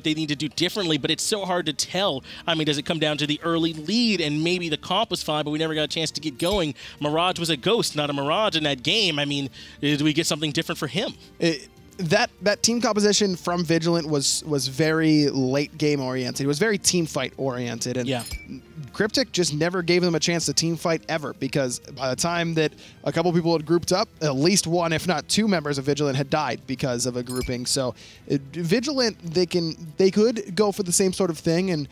they need to do differently, but it's so hard to tell. I mean, does it come down to the early lead and maybe the comp was fine, but we never got a chance to get going? Mirage was a ghost, not a Mirage in that game. I mean, did we get something different for him? That team composition from Vigilant was very late game oriented. It was very team fight oriented, and yeah. Cryptic just never gave them a chance to team fight ever, because by the time that a couple people had grouped up, at least one, if not two members of Vigilant had died because of a grouping. So Vigilant, they could go for the same sort of thing, and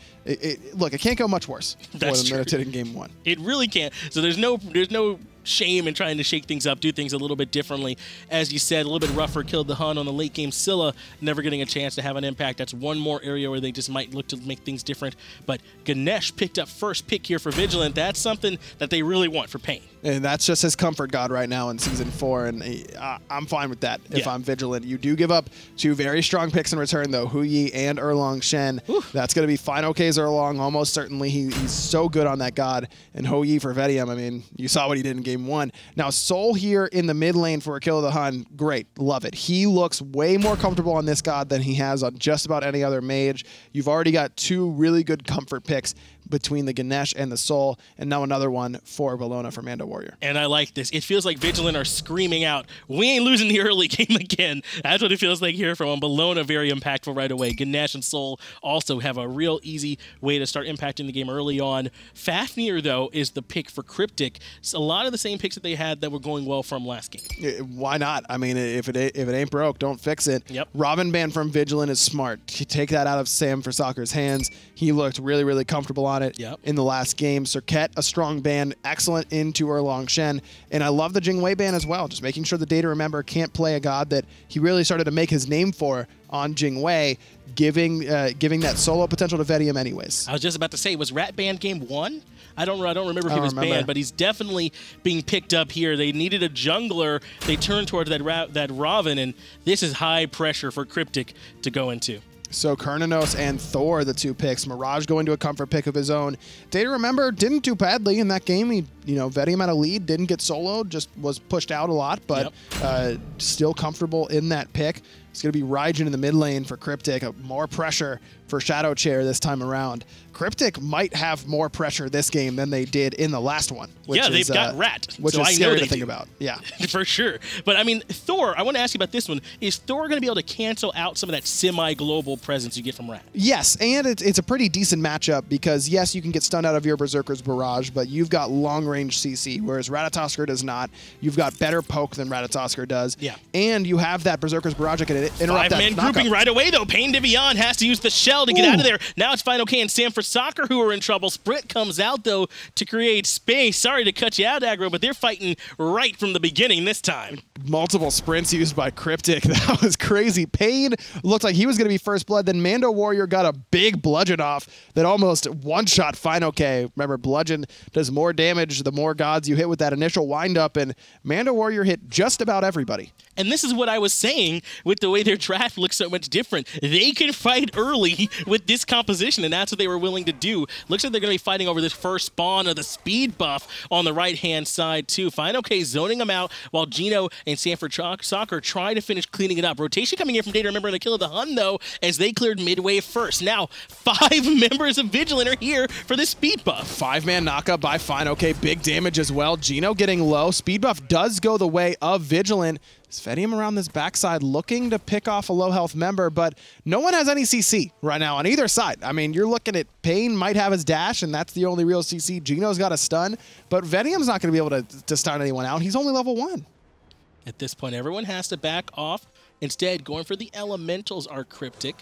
look, it can't go much worse for them than it did in game one. It really can't. So there's no shame in trying to shake things up, do things a little bit differently. As you said, a little bit rougher, killed the Hun on the late game. Scylla never getting a chance to have an impact. That's one more area where they just might look to make things different. But Ganesh picked up first pick here for Vigilant. That's something that they really want for Pain. And that's just his comfort god right now in Season 4, and I'm fine with that if I'm Vigilant. You do give up two very strong picks in return, though, Huyi and Erlong Shen. Whew. That's going to be fine ok's Erlong, almost certainly. He's so good on that god. And Huyi for Vedium, I mean, you saw what he did in Game 1. Now, Sol here in the mid lane for a kill of the Hun, great, love it. He looks way more comfortable on this god than he has on just about any other mage. You've already got two really good comfort picks between the Ganesh and the Sol, and now another one for Bellona for Mando Warrior. And I like this. It feels like Vigilant are screaming out, we ain't losing the early game again. That's what it feels like here from him. Bellona, very impactful right away. Ganesh and Sol also have a real easy way to start impacting the game early on. Fafnir, though, is the pick for Cryptic. It's a lot of the same picks that they had that were going well from last game. Why not? I mean, if it ain't broke, don't fix it. Yep. Robin Band from Vigilant is smart. You take that out of Sam for Soccer's hands. He looked really, really comfortable on it in the last game. Serket, a strong ban, excellent into Erlong Shen. And I love the Jingwei ban as well, just making sure the Data Remember can't play a god that he really started to make his name for on Jingwei, giving that solo potential to Vedium anyways. I was just about to say, was Rat banned game 1? I don't remember if he was banned, but he's definitely being picked up here. They needed a jungler. They turned towards that Raven, and this is high pressure for Cryptic to go into. So Kernanos and Thor, the two picks. Mirage going to a comfort pick of his own. Data Remember didn't do badly in that game. He, Vedium had a lead, didn't get soloed, just was pushed out a lot, but still comfortable in that pick. It's going to be Raijin in the mid lane for Cryptic. More pressure for Shadow Chair this time around. Cryptic might have more pressure this game than they did in the last one. Which they've got Rat. Which so is I scary know to think about. Yeah. For sure. But, I mean, Thor, I want to ask you about this one. Is Thor going to be able to cancel out some of that semi-global presence you get from Rat? Yes, and it's a pretty decent matchup because, yes, you can get stunned out of your Berserker's Barrage, but you've got long-range CC, whereas Ratatosker does not. You've got better poke than Ratatosker does. Yeah. And you have that Berserker's Barrage that can interrupt that Five-man grouping right away, though. Pain Devion has to use the shell to get out of there. Now it's Final K and Sam for Soccer who are in trouble. Sprit comes out, though, to create space. Sorry to cut you out, Aggro, but they're fighting right from the beginning this time. Multiple sprints used by Cryptic. That was crazy. Pain looked like he was going to be first blood. Then Mando Warrior got a big bludgeon off that almost one-shot Final K. Remember, bludgeon does more damage the more gods you hit with that initial wind-up, and Mando Warrior hit just about everybody. And this is what I was saying with the way their draft looks so much different. They can fight early with this composition, and that's what they were willing to do. Looks like they're going to be fighting over this first spawn of the speed buff on the right-hand side, too. Final K zoning them out while Gino and Sanford Soccer try to finish cleaning it up. Rotation coming in from Data Remember and the kill of the Hun, though, as they cleared midway first. Now, 5 members of Vigilant are here for this speed buff. 5-man knockup by Final K. Big damage as well. Gino getting low. Speed buff does go the way of Vigilant. Svetium around this backside looking to pick off a low health member, but no one has any CC right now on either side. I mean, you're looking at Pain might have his dash, and that's the only real CC. Gino's got a stun, but Vedium's not going to be able to stun anyone out. He's only level 1. At this point, everyone has to back off. Instead, going for the elementals are Cryptic.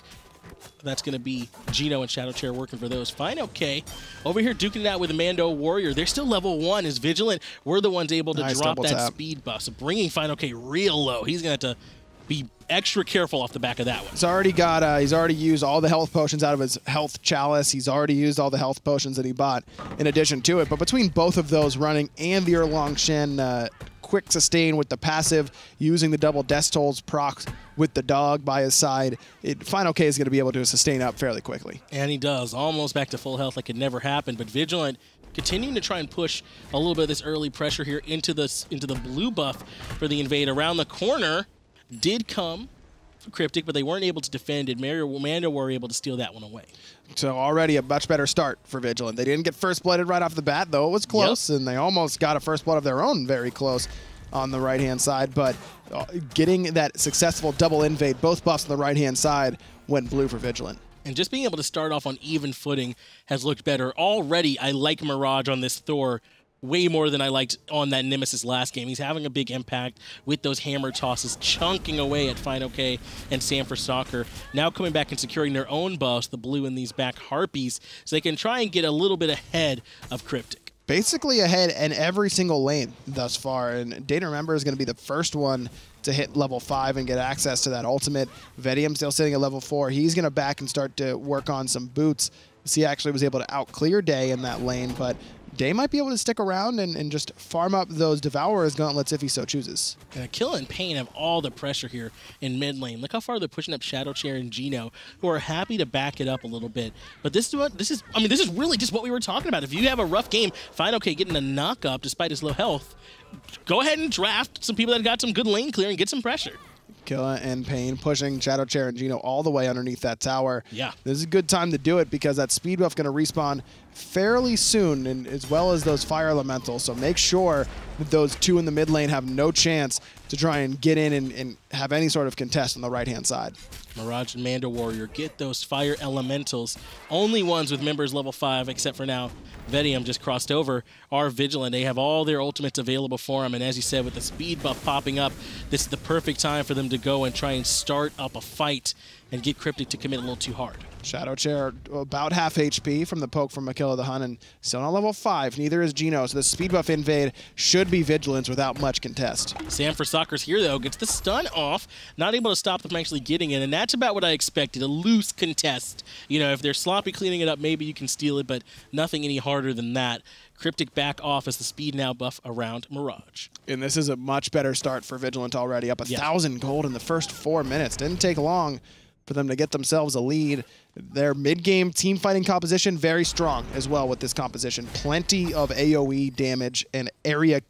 That's going to be Gino and Shadow Chair working for those. Fine, okay. Over here, duking it out with Mando Warrior. They're still level 1. Is Vigilant. We're the ones able to drop that speed buff. So bringing Fine, okay real low. He's going to have to be extra careful off the back of that one. He's already got. He's already used all the health potions out of his health chalice. He's already used all the health potions that he bought in addition to it. But between both of those running and the Erlong Shen quick sustain with the passive, using the double Death Tolls proc with the dog by his side, Final K is going to be able to sustain up fairly quickly. And he does. Almost back to full health like it never happened. But Vigilant continuing to try and push a little bit of this early pressure here into the blue buff for the invade. Around the corner did come for Cryptic, but they weren't able to defend it. Mando were able to steal that one away. So already a much better start for Vigilant. They didn't get first blooded right off the bat, though it was close, and they almost got a first blood of their own very close on the right-hand side, but getting that successful double invade, both buffs on the right-hand side, went blue for Vigilant. And just being able to start off on even footing has looked better. Already, I like Mirage on this Thor way more than I liked on that Nemesis last game. He's having a big impact with those hammer tosses, chunking away at Final K and Sam for Soccer. Now coming back and securing their own buffs, the blue and these back Harpies, so they can try and get a little bit ahead of Cryptic. Basically ahead in every single lane thus far, and Data Remember is going to be the first one to hit level 5 and get access to that ultimate. Vedium still sitting at level 4. He's going to back and start to work on some boots. He actually was able to out-clear Day in that lane, but Day might be able to stick around and just farm up those Devourer's gauntlets if he so chooses. Kill and Pain have all the pressure here in mid lane. Look how far they're pushing up Shadow Chair and Gino, who are happy to back it up a little bit. But this is really just what we were talking about. If you have a rough game, Final K getting a knock up despite his low health, go ahead and draft some people that got some good lane clear and get some pressure. Killa and Pain pushing Shadow Chair and Gino all the way underneath that tower. Yeah. This is a good time to do it because that speed buff going to respawn fairly soon, and as well as those fire elementals. So make sure that those two in the mid lane have no chance to try and get in and have any sort of contest on the right-hand side. Mirage and Mando Warrior get those fire elementals. Only ones with members level 5, except for now Vedium just crossed over, are Vigilant. They have all their ultimates available for them, and as you said, with the speed buff popping up, this is the perfect time for them to go and try and start up a fight and get Cryptic to commit a little too hard. Shadow Chair about half HP from the poke from Akilla the Hun, and still not level 5. Neither is Gino, so the speed buff invade should be Vigilance without much contest. Sam for Soccer's here, though, gets the stun off, not able to stop them from actually getting in, and that's about what I expected, a loose contest. You know, if they're sloppy cleaning it up, maybe you can steal it, but nothing any harder than that. Cryptic back off as the speed now buff around Mirage. And this is a much better start for Vigilant already, up 1,000 gold in the first 4 minutes. Didn't take long for them to get themselves a lead. Their mid-game team fighting composition, very strong as well with this composition. Plenty of AoE damage and area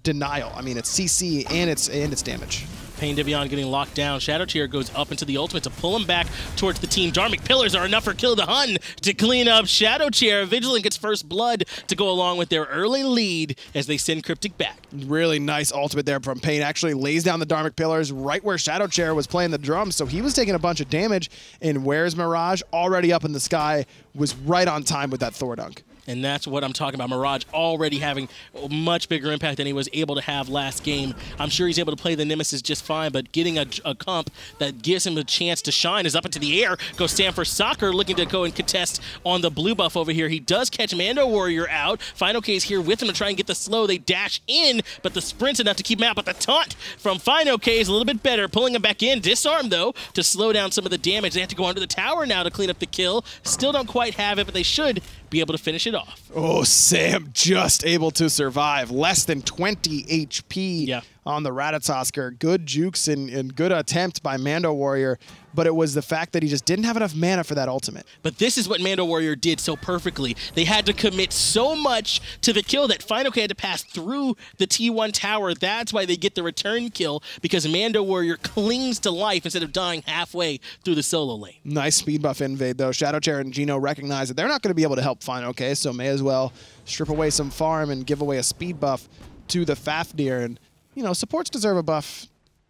denial. I mean, it's CC and it's damage. Pain Devion getting locked down. Shadow Chair goes up into the ultimate to pull him back towards the team. Dharmic Pillars are enough for Kill the Hun to clean up Shadow Chair. Vigilant gets first blood to go along with their early lead as they send Cryptic back. Really nice ultimate there from Pain. Actually lays down the Dharmic Pillars right where Shadow Chair was playing the drums, so he was taking a bunch of damage. And where's Mirage? Already up in the sky, was right on time with that Thor dunk. And that's what I'm talking about. Mirage already having a much bigger impact than he was able to have last game. I'm sure he's able to play the Nemesis just fine, but getting a comp that gives him a chance to shine is up into the air. Goes Sam for Soccer, looking to go and contest on the blue buff over here. He does catch Mando Warrior out. Final K is here with him to try and get the slow. They dash in, but the sprint's enough to keep him out. But the taunt from Final K is a little bit better, pulling him back in. Disarm, though, to slow down some of the damage. They have to go under the tower now to clean up the kill. Still don't quite have it, but they should be able to finish it off. Oh, Sam just able to survive. Less than 20 HP on the Ratatosker. Good jukes and good attempt by Mando Warrior, but it was the fact that he just didn't have enough mana for that ultimate. But this is what Mando Warrior did so perfectly. They had to commit so much to the kill that Final K had to pass through the T1 tower. That's why they get the return kill, because Mando Warrior clings to life instead of dying halfway through the solo lane. Nice speed buff invade, though. Shadow Chair and Gino recognize that they're not going to be able to help Final K, so may as well strip away some farm and give away a speed buff to the Fafnir. And, you know, supports deserve a buff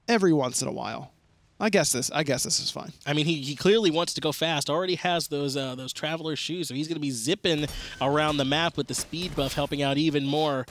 every once in a while. I guess this is fine. I mean, he clearly wants to go fast. Already has those Traveler shoes, so he's going to be zipping around the map with the speed buff, helping out even more.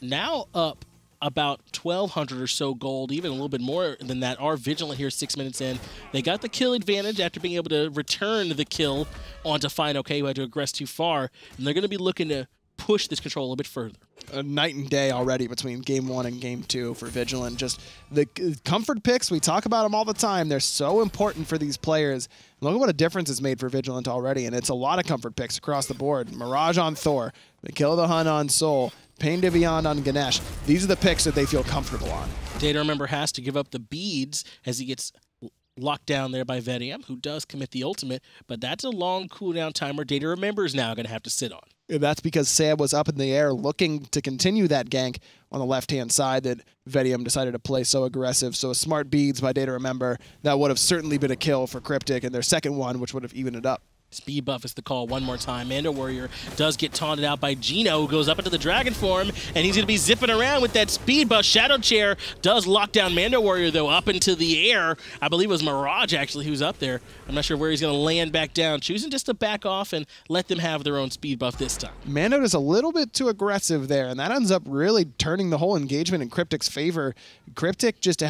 Now up about 1,200 or so gold, even a little bit more than that. Are Vigilant here 6 minutes in. They got the kill advantage after being able to return the kill onto Final K, who had to aggress too far, and they're going to be looking to push this control a little bit further. A night and day already between Game 1 and Game 2 for Vigilant. Just the comfort picks, we talk about them all the time. They're so important for these players. Look at what a difference it's made for Vigilant already, and it's a lot of comfort picks across the board. Mirage on Thor, Kill the Hun on Soul, Pain to Beyond on Ganesh. These are the picks that they feel comfortable on. Data Remember has to give up the beads as he gets locked down there by Vedium, who does commit the ultimate, but that's a long cooldown timer Data Remember is now going to have to sit on. That's because Sam was up in the air looking to continue that gank on the left-hand side that Vedium decided to play so aggressive. So a smart beads by Data Remember, that would have certainly been a kill for Cryptic, and their second one, which would have evened it up. Speed buff is the call one more time. Mando Warrior does get taunted out by Gino, who goes up into the Dragon form, and he's going to be zipping around with that speed buff. Shadow Chair does lock down Mando Warrior, though, up into the air. I believe it was Mirage, actually, who's up there. I'm not sure where he's going to land back down, choosing just to back off and let them have their own speed buff this time. Mando is a little bit too aggressive there, and that ends up really turning the whole engagement in Cryptic's favor. Cryptic just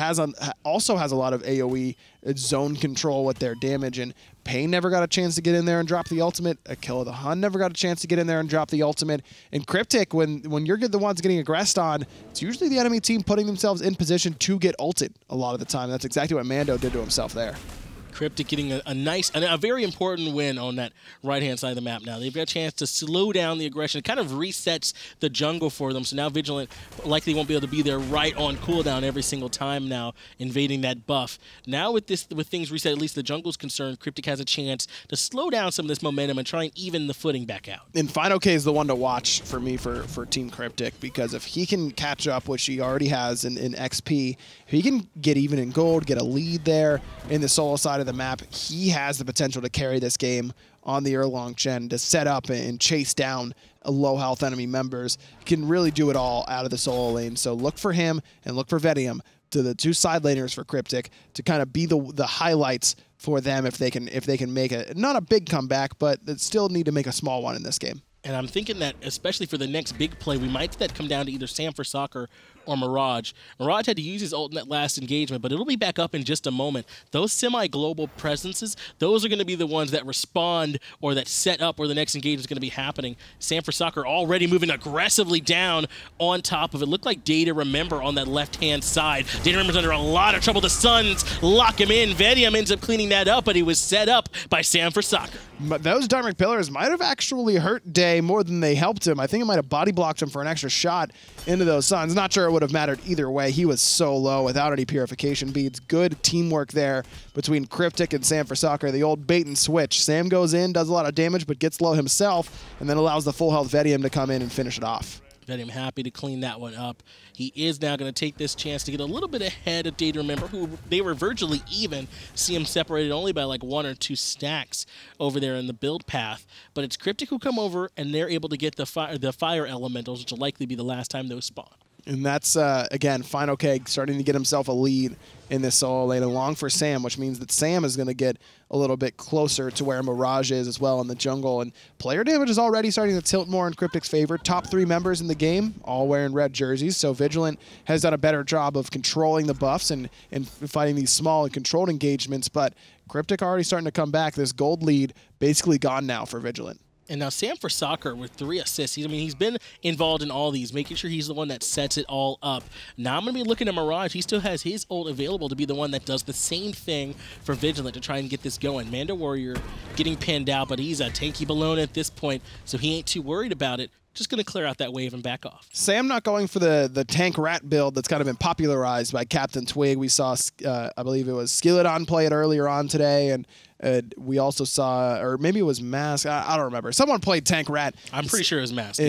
also has a lot of AoE zone control with their damage, and Pain never got a chance to get in there and drop the ultimate. A Kill of the Hun never got a chance to get in there and drop the ultimate. And Cryptic, when you're the ones getting aggressed on, it's usually the enemy team putting themselves in position to get ulted a lot of the time. That's exactly what Mando did to himself there. Cryptic getting a nice, a very important win on that right-hand side of the map now. They've got a chance to slow down the aggression. It kind of resets the jungle for them, so now Vigilant likely won't be able to be there right on cooldown every single time now, invading that buff. Now with things reset, at least the jungle's concerned, Cryptic has a chance to slow down some of this momentum and try and even the footing back out. And Final K is the one to watch for me for Team Cryptic, because if he can catch up, which he already has in XP, if he can get even in gold, get a lead there in the solo side of the map, he has the potential to carry this game on the Erlong Shen, to set up and chase down low health enemy members. Can really do it all out of the solo lane. So look for him and look for Vedium, to the two side laners for Cryptic, to kind of be the highlights for them if they can make a, not a big comeback, but they still need to make a small one in this game. And I'm thinking that, especially for the next big play, we might see that come down to either Sam for Soccer or Mirage. Mirage had to use his ult in that last engagement, but it'll be back up in just a moment. Those semi-global presences, those are going to be the ones that respond or that set up where the next engagement is going to be happening. Sam for Soccer already moving aggressively down on top of it. Looked like Data Remember on that left-hand side. Data Remember's under a lot of trouble. The Suns lock him in. Vedium ends up cleaning that up, but he was set up by Sam for Soccer. But those Dharmic Pillars might have actually hurt Day more than they helped him. I think it might have body blocked him for an extra shot into those Suns. Not sure it would have mattered either way. He was so low without any purification beads. Good teamwork there between Cryptic and Sam for Soccer. The old bait and switch. Sam goes in, does a lot of damage, but gets low himself, and then allows the full health Vedium to come in and finish it off. Vedium happy to clean that one up. He is now going to take this chance to get a little bit ahead of Data Remember, who they were virtually even. See him separated only by like 1 or 2 stacks over there in the build path. But it's Cryptic who come over, and they're able to get the fire elementals, which will likely be the last time those spawn. And that's, again, Final K starting to get himself a lead in this solo lane, along for Sam, which means that Sam is going to get a little bit closer to where Mirage is as well in the jungle. And player damage is already starting to tilt more in Cryptic's favor. Top 3 members in the game, all wearing red jerseys. So Vigilant has done a better job of controlling the buffs and fighting these small and controlled engagements. But Cryptic already starting to come back. This gold lead basically gone now for Vigilant. And now Sam for Soccer with 3 assists. He's been involved in all these, making sure he's the one that sets it all up. Now I'm going to be looking at Mirage. He still has his ult available to be the one that does the same thing for Vigilant to try and get this going. Mando Warrior getting pinned out, but he's a tanky balloon at this point, so he ain't too worried about it. Just going to clear out that wave and back off. Sam not going for the tank rat build that's kind of been popularized by Captain Twig. We saw, I believe it was Skeleton play it earlier on today, and we also saw, or maybe it was Mask, I don't remember. Someone played Tank Rat. I'm pretty sure it was Mask.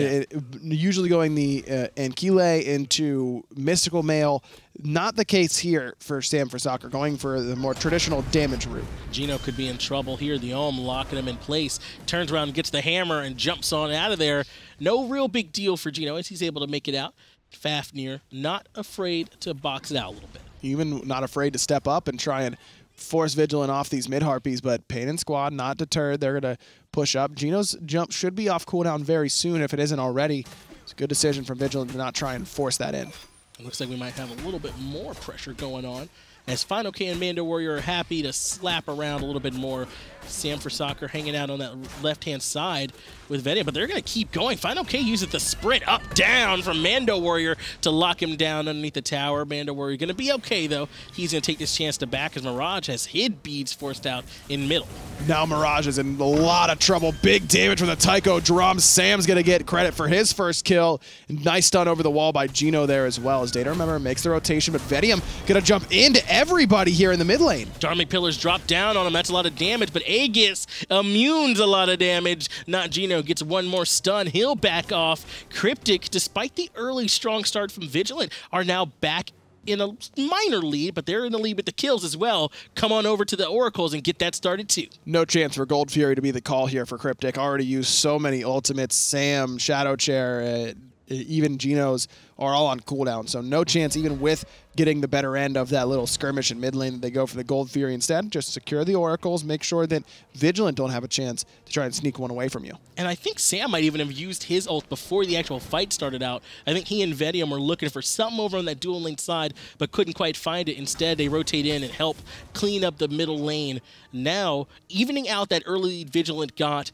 Usually going the Ankile into Mystical Mail. Not the case here for Sam for Soccer, going for the more traditional damage route. Gino could be in trouble here. The Ohm locking him in place. Turns around, gets the hammer, and jumps on out of there. No real big deal for Gino as he's able to make it out. Fafnir not afraid to box it out a little bit. Even not afraid to step up and try and force Vigilant off these mid-harpies, but Pain and Squad not deterred. They're going to push up. Gino's jump should be off cooldown very soon if it isn't already. It's a good decision from Vigilant to not try and force that in. It looks like we might have a little bit more pressure going on, as Final K and Mando Warrior are happy to slap around a little bit more. Sam for Soccer hanging out on that left-hand side with Vedium, but they're going to keep going. Final K uses the sprint up-down from Mando Warrior to lock him down underneath the tower. Mando Warrior going to be okay, though. He's going to take this chance to back as Mirage has hid beads forced out in middle. Now Mirage is in a lot of trouble. Big damage from the Tycho drums. Sam's going to get credit for his first kill. Nice stun over the wall by Gino there as well, as Data Remember makes the rotation, but Vedium going to jump into everybody here in the mid lane. Dharmic Pillars drop down on him. That's a lot of damage, but Aegis immunes a lot of damage. Not Gino gets one more stun. He'll back off. Cryptic, despite the early strong start from Vigilant, are now back in a minor lead, but they're in the lead with the kills as well. Come on over to the Oracles and get that started too. No chance for Gold Fury to be the call here for Cryptic. Already used so many ultimates. Sam, Shadow Chair, even Geno's are all on cooldown, so no chance even with getting the better end of that little skirmish in mid lane. They go for the Gold Fury instead. Just secure the Oracles, make sure that Vigilant don't have a chance to try and sneak one away from you. And I think Sam might even have used his ult before the actual fight started out. I think he and Vedium were looking for something over on that dual lane side, but couldn't quite find it. Instead, they rotate in and help clean up the middle lane. Now, evening out that early lead Vigilant got,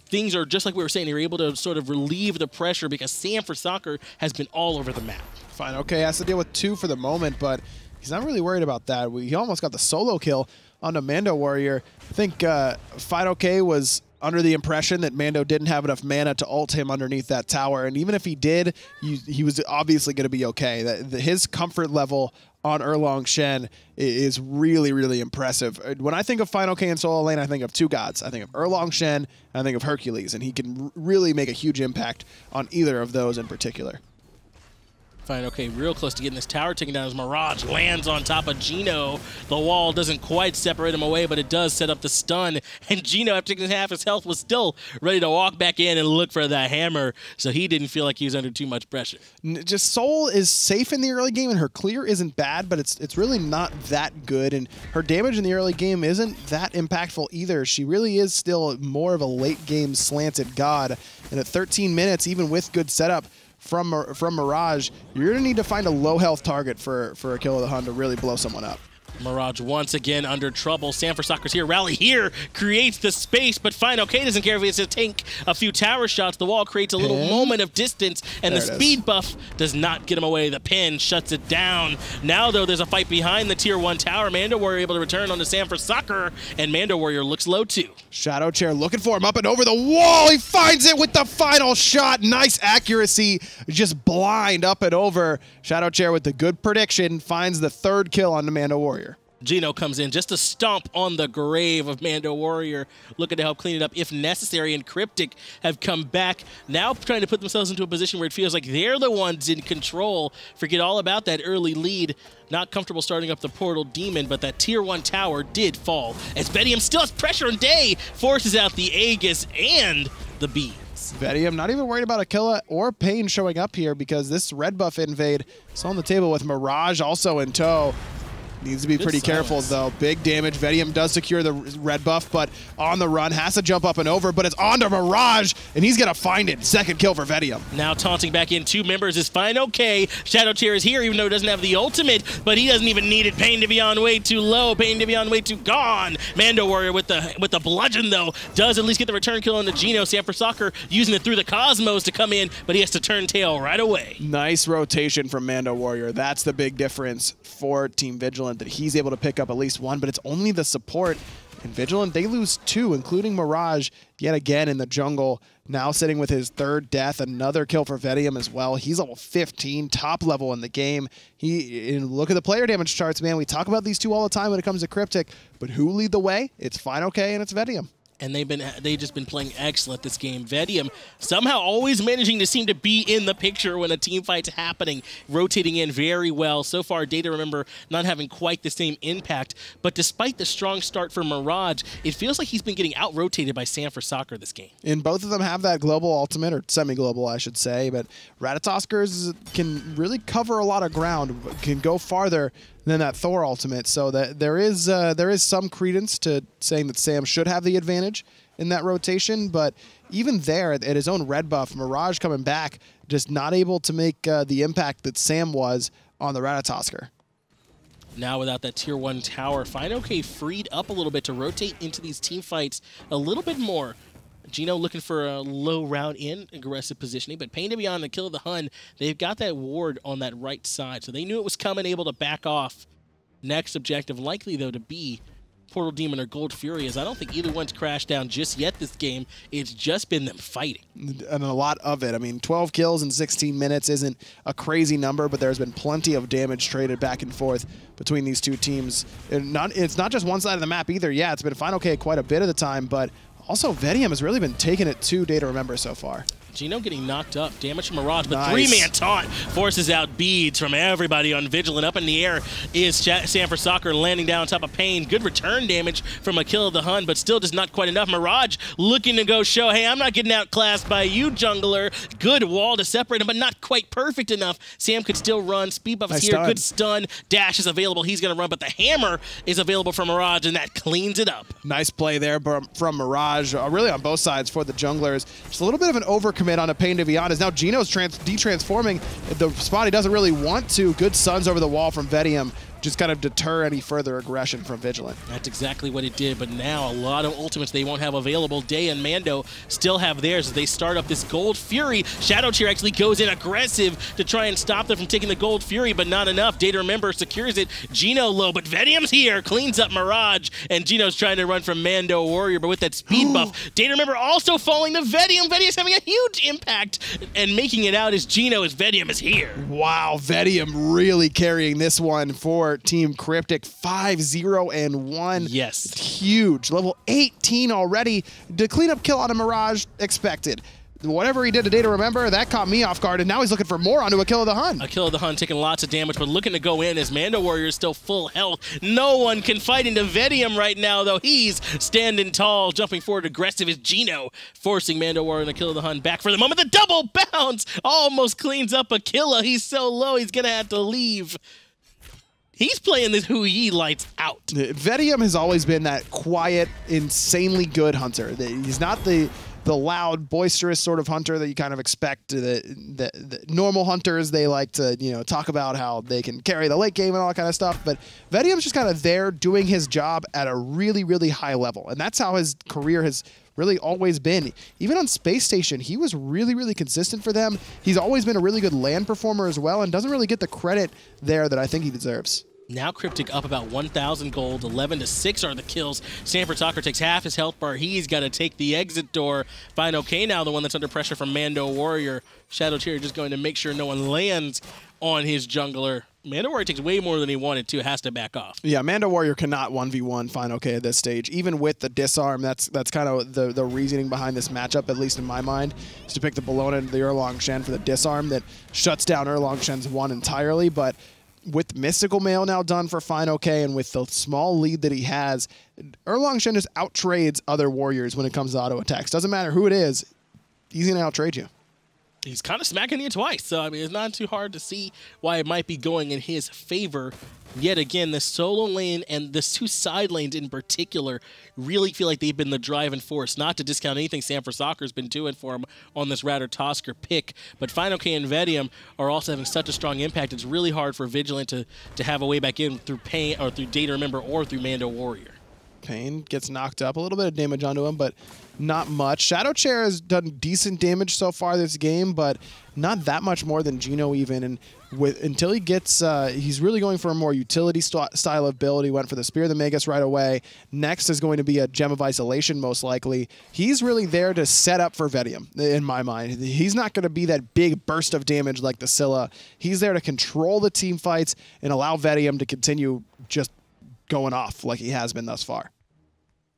things are just like we were saying. They were able to sort of relieve the pressure because Sam for Soccer has been all over the map. Fine, okay, has to deal with 2 for the moment, but he's not really worried about that. He almost got the solo kill onto Mando Warrior. I think Fine OK was under the impression that Mando didn't have enough mana to ult him underneath that tower, and even if he did, he was obviously going to be okay. His comfort level on Erlong Shen is really, really impressive. When I think of Final K in solo lane, I think of 2 gods. I think of Erlong Shen, and I think of Hercules, and he can really make a huge impact on either of those in particular. Fine, okay, real close to getting this tower taken down as Mirage lands on top of Gino. The wall doesn't quite separate him away, but it does set up the stun. And Gino, after taking half his health, was still ready to walk back in and look for that hammer, so he didn't feel like he was under too much pressure. Just Soul is safe in the early game, and her clear isn't bad, but it's really not that good, and her damage in the early game isn't that impactful either. She really is still more of a late game slanted god, and at 13 minutes, even with good setup from Mirage, you're going to need to find a low health target for a Kill of the Hun to really blow someone up. Mirage once again under trouble. Sam for Soccer's here. Rally here creates the space, but Fine OK doesn't care if he has to tank a few tower shots. The wall creates a little moment of distance, and the speed buff does not get him away. The pin shuts it down. Now, though, there's a fight behind the tier 1 tower. Mando Warrior able to return onto Sam for Soccer, and Mando Warrior looks low too. Shadow Chair looking for him up and over the wall. He finds it with the final shot. Nice accuracy, just blind up and over. Shadow Chair with the good prediction finds the 3rd kill on the Mando Warrior. Gino comes in just to stomp on the grave of Mando Warrior, looking to help clean it up if necessary, and Cryptic have come back, now trying to put themselves into a position where it feels like they're the ones in control. Forget all about that early lead. Not comfortable starting up the Portal Demon, but that tier 1 tower did fall, as Vedium still has pressure on Day, forces out the Aegis and the beams. Vedium not even worried about Aquila or Pain showing up here because this red buff invade is on the table with Mirage also in tow. Needs to be pretty careful, though. Big damage. Vedium does secure the red buff, but on the run. Has to jump up and over, but it's onto Mirage, and he's going to find it. 2nd kill for Vedium. Now taunting back in 2 members is Fine OK. Shadow Chair is here, even though he doesn't have the ultimate, but he doesn't even need it. Pain to be on way too low. Pain to be on way too gone. Mando Warrior with the bludgeon, though, does at least get the return kill on the Gino. Sam for Soccer using it through the Cosmos to come in, but he has to turn tail right away. Nice rotation from Mando Warrior. That's the big difference for Team Vigilant, that he's able to pick up at least 1, but it's only the support. And Vigilant, they lose 2, including Mirage yet again in the jungle. Now sitting with his 3rd death, another kill for Vedium as well. He's level 15, top level in the game. Look at the player damage charts, man. We talk about these 2 all the time when it comes to Cryptic, but who lead the way? It's Fine OK and it's Vedium. And they've just been playing excellent this game. Vedium somehow always managing to seem to be in the picture when a team fight's happening, rotating in very well. So far, Data, remember, not having quite the same impact. But despite the strong start for Mirage, it feels like he's been getting out-rotated by Sam for Soccer this game. And both of them have that global ultimate, or semi-global, I should say. But Ratatoskers can really cover a lot of ground, can go farther than that Thor ultimate, so that there is some credence to saying that Sam should have the advantage in that rotation, but even there, at his own red buff, Mirage coming back, just not able to make the impact that Sam was on the Ratatosker. Now without that tier 1 tower, Fine OK freed up a little bit to rotate into these team fights a little bit more. Gino looking for a low round in, aggressive positioning, but Pain to be on the Kill of the Hun. They've got that ward on that right side, so they knew it was coming, able to back off. Next objective likely, though, to be Portal Demon or Gold Fury is I don't think either one's crashed down just yet this game. It's just been them fighting. And a lot of it. I mean, 12 kills in 16 minutes isn't a crazy number, but there's been plenty of damage traded back and forth between these two teams. It's not just one side of the map either. Yeah, it's been Final K quite a bit of the time, but also Vedium has really been taking it to Data Remember so far. Gino getting knocked up. Damage from Mirage, but nice. three-man taunt forces out beads from everybody on Vigilant. Up in the air is Sanford Soccer landing down on top of Pain. Good return damage from a kill of the Hun, but still just not quite enough. Mirage looking to go show, hey, I'm not getting outclassed by you, jungler. Good wall to separate him, but not quite perfect enough. Sam could still run. Speed buff is here. Good stun. Dash is available. He's going to run, but the hammer is available for Mirage, and that cleans it up. Nice play there from Mirage, really on both sides for the junglers. Just a little bit of an overcommit on a Pain, to be honest. Now Gino's de-transforming the spot he doesn't really want to. Good stuns over the wall from Vedium. Just kind of deter any further aggression from Vigilant. That's exactly what it did, but now a lot of ultimates they won't have available. Day and Mando still have theirs as they start up this Gold Fury. Shadow Cheer actually goes in aggressive to try and stop them from taking the Gold Fury, but not enough. Data Remember secures it. Gino low, but Vedium's here, cleans up Mirage, and Gino's trying to run from Mando Warrior, but with that speed buff, Data Remember also falling to Vedium. Vedium's having a huge impact, and making it out is Gino as Vedium is here. Wow, Vedium really carrying this one for Team Cryptic. 5-0-1. Yes. Huge. Level 18 already. The cleanup kill on a Mirage expected. Whatever he did to Data Remember, that caught me off guard, and now he's looking for more onto a kill of the Hun. A kill of the Hun taking lots of damage, but looking to go in as Mando Warrior is still full health. No one can fight into Vedium right now, though. He's standing tall, jumping forward aggressive as Gino, forcing Mando Warrior to kill of the Hun back for the moment. The double bounce almost cleans up Aquila. He's so low, he's going to have to leave. He's playing this Hu Yi lights out. Vedium has always been that quiet, insanely good hunter. He's not the loud, boisterous sort of hunter that you kind of expect. The normal hunters, they like to, you know, talk about how they can carry the late game and all that kind of stuff. But Vedium's just kind of there doing his job at a really, really high level. And that's how his career has really always been. Even on Space Station, he was really, really consistent for them. He's always been a really good land performer as well and doesn't really get the credit there that I think he deserves. Now Cryptic up about 1,000 gold, 11-6 are the kills. Sanford Soccer takes half his health bar. He's got to take the exit door. Final K now the one that's under pressure from Mando Warrior. Shadow Cheer just going to make sure no one lands on his jungler. Mando Warrior takes way more than he wanted to, has to back off. Yeah, Mando Warrior cannot 1v1 Final K at this stage. Even with the disarm, that's kind of the reasoning behind this matchup, at least in my mind, is to pick the Bellona and the Erlong Shen for the disarm that shuts down Erlong Shen's one entirely. But with Mystical Mail now done for Final K and with the small lead that he has, Erlong Shen just outtrades other warriors when it comes to auto attacks. Doesn't matter who it is, he's going to outtrade you. He's kind of smacking you twice, so I mean, it's not too hard to see why it might be going in his favor. Yet again, the solo lane and the two side lanes in particular really feel like they've been the driving force. Not to discount anything Sanford Soccer's been doing for him on this Router Tosker pick, but Final K and Vedium are also having such a strong impact. It's really hard for Vigilant to have a way back in through Pain or through Data Remember or through Mando Warrior. Pain gets knocked up. A little bit of damage onto him, but not much. Shadow Chair has done decent damage so far this game, but not that much more than Gino even. And until he gets, he's really going for a more utility style of build. He went for the Spear of the Magus right away. Next is going to be a Gem of Isolation, most likely. He's really there to set up for Vedium, in my mind. He's not going to be that big burst of damage like the Scylla. He's there to control the team fights and allow Vedium to continue just going off like he has been thus far.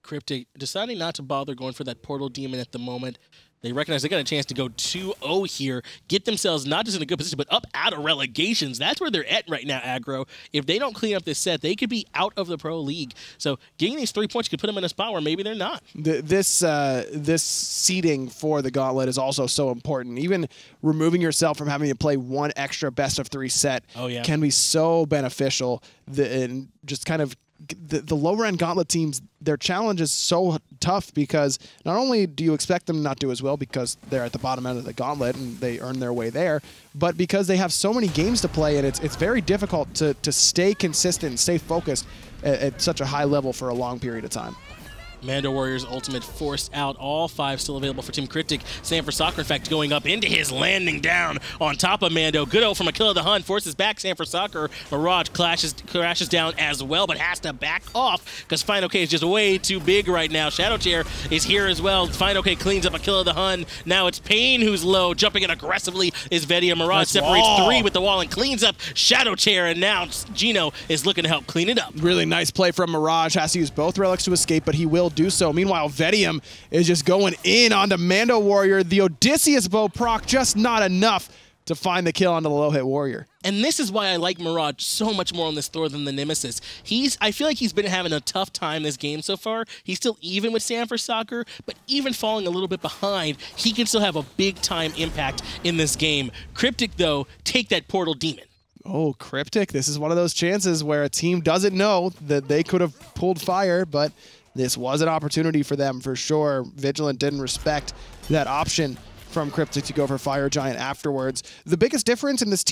Cryptic deciding not to bother going for that Portal Demon at the moment. They recognize they got a chance to go 2-0 here, get themselves not just in a good position, but up out of relegations. That's where they're at right now, Aggro. If they don't clean up this set, they could be out of the Pro League. So getting these 3 points could put them in a spot where maybe they're not. This seeding for the Gauntlet is also so important. Even removing yourself from having to play one extra best-of-3 set can be so beneficial. And just kind of the lower-end Gauntlet teams, their challenge is so tough because not only do you expect them to not do as well because they're at the bottom end of the Gauntlet and they earn their way there, but because they have so many games to play and it's very difficult to stay consistent and stay focused at such a high level for a long period of time. Mando Warrior's ultimate forced out. All 5 still available for Team Cryptic. Sam for Soccer, in fact, going up into his landing down on top of Mando. Good ult from Akilla the Hun, forces back Sam for Soccer. Mirage crashes down as well, but has to back off because Final K is just way too big right now. Shadow Chair is here as well. Final K cleans up Akilla the Hun. Now it's Pain who's low. Jumping in aggressively is Vedia. Mirage separates 3 with the wall and cleans up Shadow Chair, and now Gino is looking to help clean it up. Really nice play from Mirage. Has to use both relics to escape, but he will do so. Meanwhile, Vedium is just going in onto Mando Warrior. The Odysseus bow proc just not enough to find the kill onto the low-hit Warrior. And this is why I like Mirage so much more on this Thor than the Nemesis. I feel like he's been having a tough time this game so far. He's still even with Sam for Soccer, but even falling a little bit behind, he can still have a big-time impact in this game. Cryptic, though, take that Portal Demon. Oh, Cryptic, this is one of those chances where a team doesn't know that they could have pulled fire, but this was an opportunity for them for sure. Vigilant didn't respect that option from Cryptic to go for Fire Giant afterwards. The biggest difference in these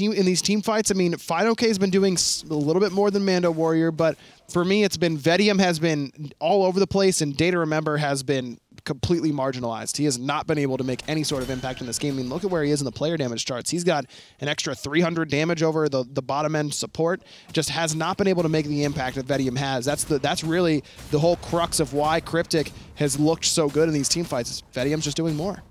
team fights, I mean, Final K has been doing a little bit more than Mando Warrior, but for me, it's been Vedium has been all over the place, and Data Remember has been completely marginalized. He has not been able to make any sort of impact in this game. I mean, look at where he is in the player damage charts. He's got an extra 300 damage over the bottom end support. Just has not been able to make the impact that Vedium has. That's really the whole crux of why Cryptic has looked so good in these team fights. Vedium's just doing more.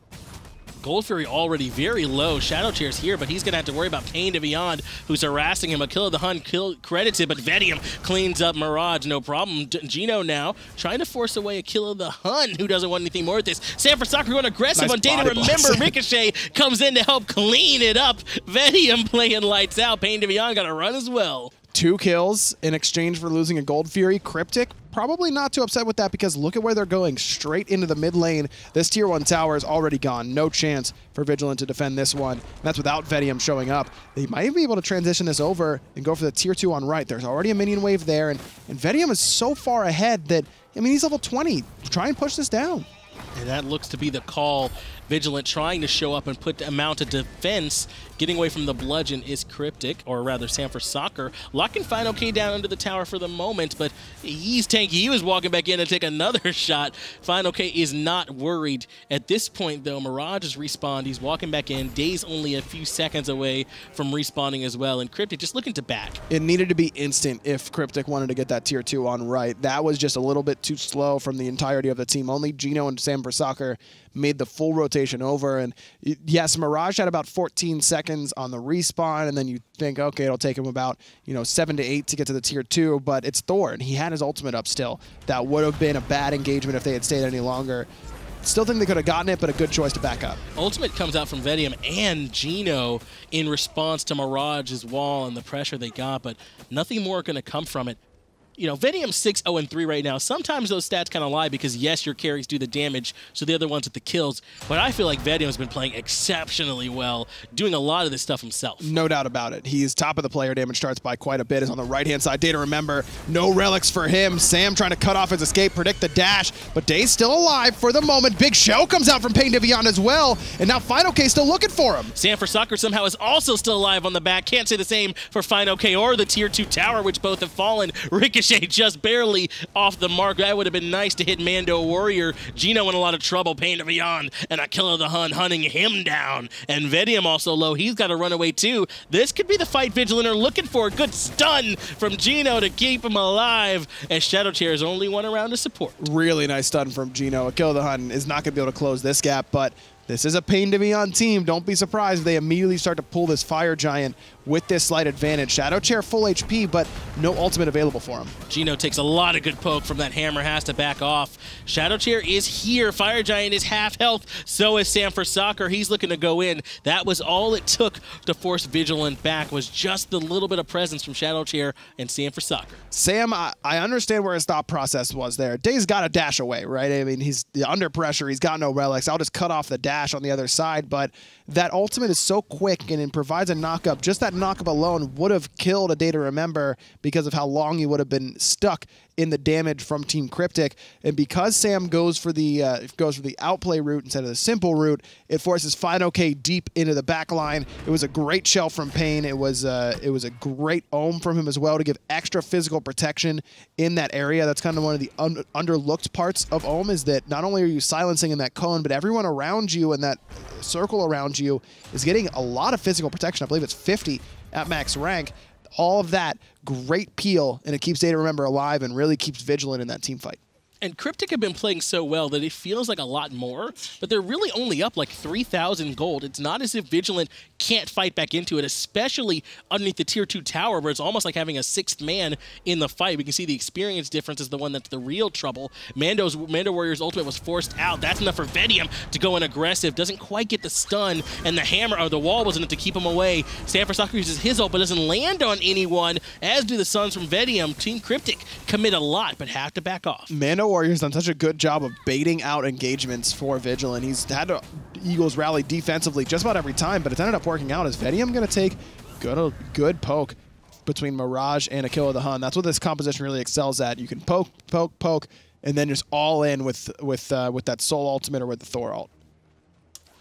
Gold Fury already very low. Shadow Chair's here, but he's going to have to worry about Pain to Beyond, who's harassing him. Akilla the Hun credited, but Vedium cleans up Mirage, no problem. Gino now trying to force away Akilla the Hun, who doesn't want anything more with this. Sam for Soccer going aggressive nice on Data. Remember, Ricochet comes in to help clean it up. Vedium playing lights out. Pain to Beyond got to run as well. 2 kills in exchange for losing a Gold Fury. Cryptic probably not too upset with that because look at where they're going, straight into the mid lane. This tier 1 tower is already gone. No chance for Vigilant to defend this one. And that's without Vedium showing up. They might even be able to transition this over and go for the tier 2 on right. There's already a minion wave there, and Vedium is so far ahead that, I mean, he's level 20. Try and push this down. And that looks to be the call. Vigilant trying to show up and mount a defense. Getting away from the bludgeon is Cryptic, or rather Sam for Soccer. Locking Final K down under the tower for the moment, but he's tanky. He was walking back in to take another shot. Final K is not worried. At this point, though, Mirage has respawned. He's walking back in. Day's only a few seconds away from respawning as well, and Cryptic just looking to back. It needed to be instant if Cryptic wanted to get that tier 2 on right. That was just a little bit too slow from the entirety of the team. Only Gino and Sam for Soccer made the full rotation over, and yes, Mirage had about 14 seconds on the respawn, and then you think, okay, it'll take him about 7 to 8 to get to the tier 2, but it's Thor, and he had his ultimate up still. That would have been a bad engagement if they had stayed any longer. Still think they could have gotten it, but a good choice to back up. Ultimate comes out from Vedium and Gino in response to Mirage's wall and the pressure they got, but nothing more going to come from it. Vedium's 6-0-3 right now. Sometimes those stats kind of lie because, yes, your carries do the damage, so the other ones with the kills. But I feel like Vedium's been playing exceptionally well, doing a lot of this stuff himself. No doubt about it. He's top of the player damage charts by quite a bit. Is on the right-hand side. Data Remember, no relics for him. Sam trying to cut off his escape, predict the dash, but Day's still alive for the moment. Big Show comes out from Pain to Beyond as well, and now Final K still looking for him. Sam for Soccer somehow is also still alive on the back. Can't say the same for Final K or the tier 2 tower, which both have fallen. Ricochet just barely off the mark. That would have been nice to hit Mando Warrior. Gino in a lot of trouble. Pain to Beyond and Akilla the Hun hunting him down. And Vedium also low. He's got to run away too. This could be the fight Vigilant are looking for. Good stun from Gino to keep him alive. And Shadow Chair is only one around to support. Really nice stun from Gino. Akilla the Hun is not going to be able to close this gap, but this is a Pain to Beyond team. Don't be surprised if they immediately start to pull this Fire Giant with this slight advantage. Shadow Chair full HP, but no ultimate available for him. Gino takes a lot of good poke from that hammer, has to back off. Shadow Chair is here. Fire Giant is half health. So is Sam for Soccer. He's looking to go in. That was all it took to force Vigilant back, was just the little bit of presence from Shadow Chair and Sam for Soccer. Sam, I understand where his thought process was there. Day's got to dash away, right? I mean, he's under pressure. He's got no relics. I'll just cut off the dash on the other side, but that ultimate is so quick and it provides a knock-up. Just that knock-up alone would have killed a Data Remember because of how long he would have been stuck in the damage from Team Cryptic. And because Sam goes for the outplay route instead of the simple route, it forces FineOK deep into the back line. It was a great shell from Pain. It was a great ohm from him as well to give extra physical protection in that area. That's kind of one of the underlooked parts of ohm, is that not only are you silencing in that cone, but everyone around you and that circle around you is getting a lot of physical protection. I believe it's 50 at max rank. All of that, great peel, and it keeps Data Remember alive and really keeps Vigilant in that team fight. And Cryptic have been playing so well that it feels like a lot more, but they're really only up like 3,000 gold. It's not as if Vigilant can't fight back into it, especially underneath the tier 2 tower, where it's almost like having a 6th man in the fight. We can see the experience difference is the one that's the real trouble. Mando Warrior's ultimate was forced out. That's enough for Vedium to go in aggressive. Doesn't quite get the stun, and the hammer or the wall wasn't enough to keep him away. Sanford Soccer uses his ult, but doesn't land on anyone, as do the Suns from Vedium. Team Cryptic commit a lot, but have to back off. Mando Warrior's done such a good job of baiting out engagements for Vigilant. He's had to Eagles rally defensively just about every time, but it's ended up working out as Vedium going to take good poke between Mirage and Akilla the Hun. That's what this composition really excels at. You can poke, poke, poke, and then just all in with that Soul ultimate or with the Thor ult.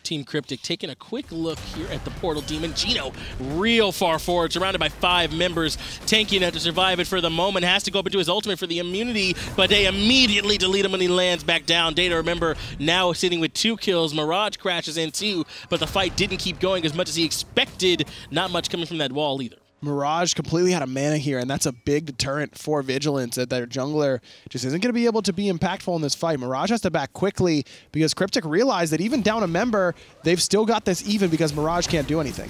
Team Cryptic taking a quick look here at the Portal Demon. Gino real far forward, surrounded by 5 members. Tanky enough to survive it for the moment. Has to go up into his ultimate for the immunity, but they immediately delete him when he lands back down. Data Remember now sitting with 2 kills. Mirage crashes in 2, but the fight didn't keep going as much as he expected. Not much coming from that wall either. Mirage completely out of mana here, and that's a big deterrent for Vigilance, that their jungler just isn't going to be able to be impactful in this fight. Mirage has to back quickly because Cryptic realized that even down a member, they've still got this even because Mirage can't do anything.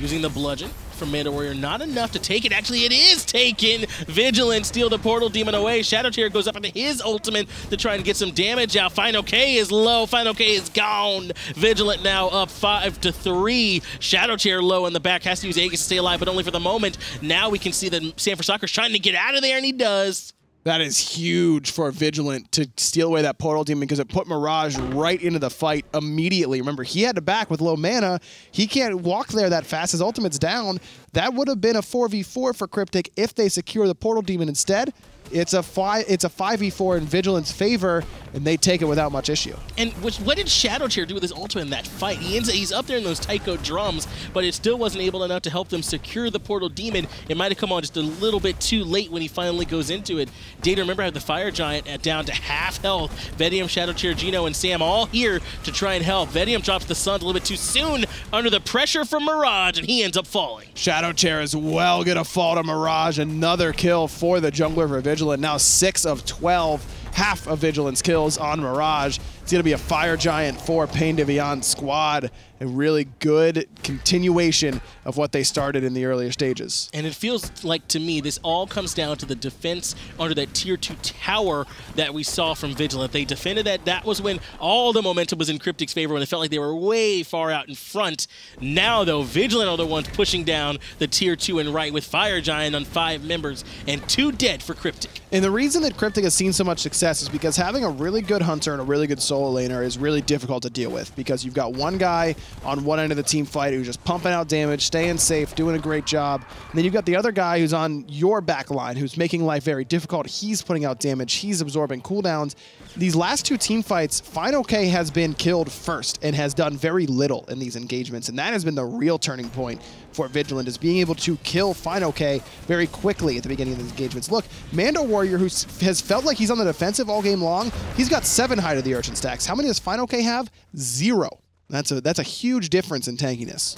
Using the bludgeon from Mando Warrior, not enough to take it. Actually, it is taken. Vigilant steal the Portal Demon away. Shadow Tier goes up into his ultimate to try and get some damage out. FineOK is low. FineOK is gone. Vigilant now up 5-3. Shadow Tier low in the back. Has to use Aegis to stay alive, but only for the moment. Now we can see that Sanford Soccer's trying to get out of there, and he does. That is huge for Vigilant to steal away that Portal Demon because it put Mirage right into the fight immediately. Remember, he had to back with low mana. He can't walk there that fast. His ultimate's down. That would have been a 4v4 for Cryptic if they secure the Portal Demon instead. It's a 5v4 in Vigilant's favor, and they take it without much issue. And what did Shadow Tier do with his ultimate in that fight? He's up there in those Tycho drums, but it still wasn't able enough to help them secure the Portal Demon. It might have come on just a little bit too late when he finally goes into it. Data Remember had the Fire Giant down to half health. Vedium, Shadow Tier, Gino, and Sam all here to try and help. Vedium drops the Sun a little bit too soon under the pressure from Mirage, and he ends up falling. Shadow Tier is well going to fall to Mirage. Another kill for the jungler for Vigilant. Now 6 of 12, half of Vigilance kills on Mirage. It's going to be a Fire Giant for Pain Deviant's squad. A really good continuation of what they started in the earlier stages. And it feels like, to me, this all comes down to the defense under that tier 2 tower that we saw from Vigilant. They defended that. That was when all the momentum was in Cryptic's favor, when it felt like they were way far out in front. Now, though, Vigilant are the ones pushing down the tier 2 and right with Fire Giant on 5 members and 2 dead for Cryptic. And the reason that Cryptic has seen so much success is because having a really good hunter and a really good solo laner is really difficult to deal with, because you've got one guy on one end of the team fight who's just pumping out damage, staying safe, doing a great job. And then you've got the other guy who's on your back line, who's making life very difficult. He's putting out damage. He's absorbing cooldowns. These last 2 team fights, FineOK has been killed first and has done very little in these engagements. And that has been the real turning point for Vigilant, is being able to kill FineOK very quickly at the beginning of these engagements. Look, Mando Warrior, who has felt like he's on the defensive all game long, he's got 7 Hide of the Urchin stacks. How many does FineOK have? 0. That's a huge difference in tankiness.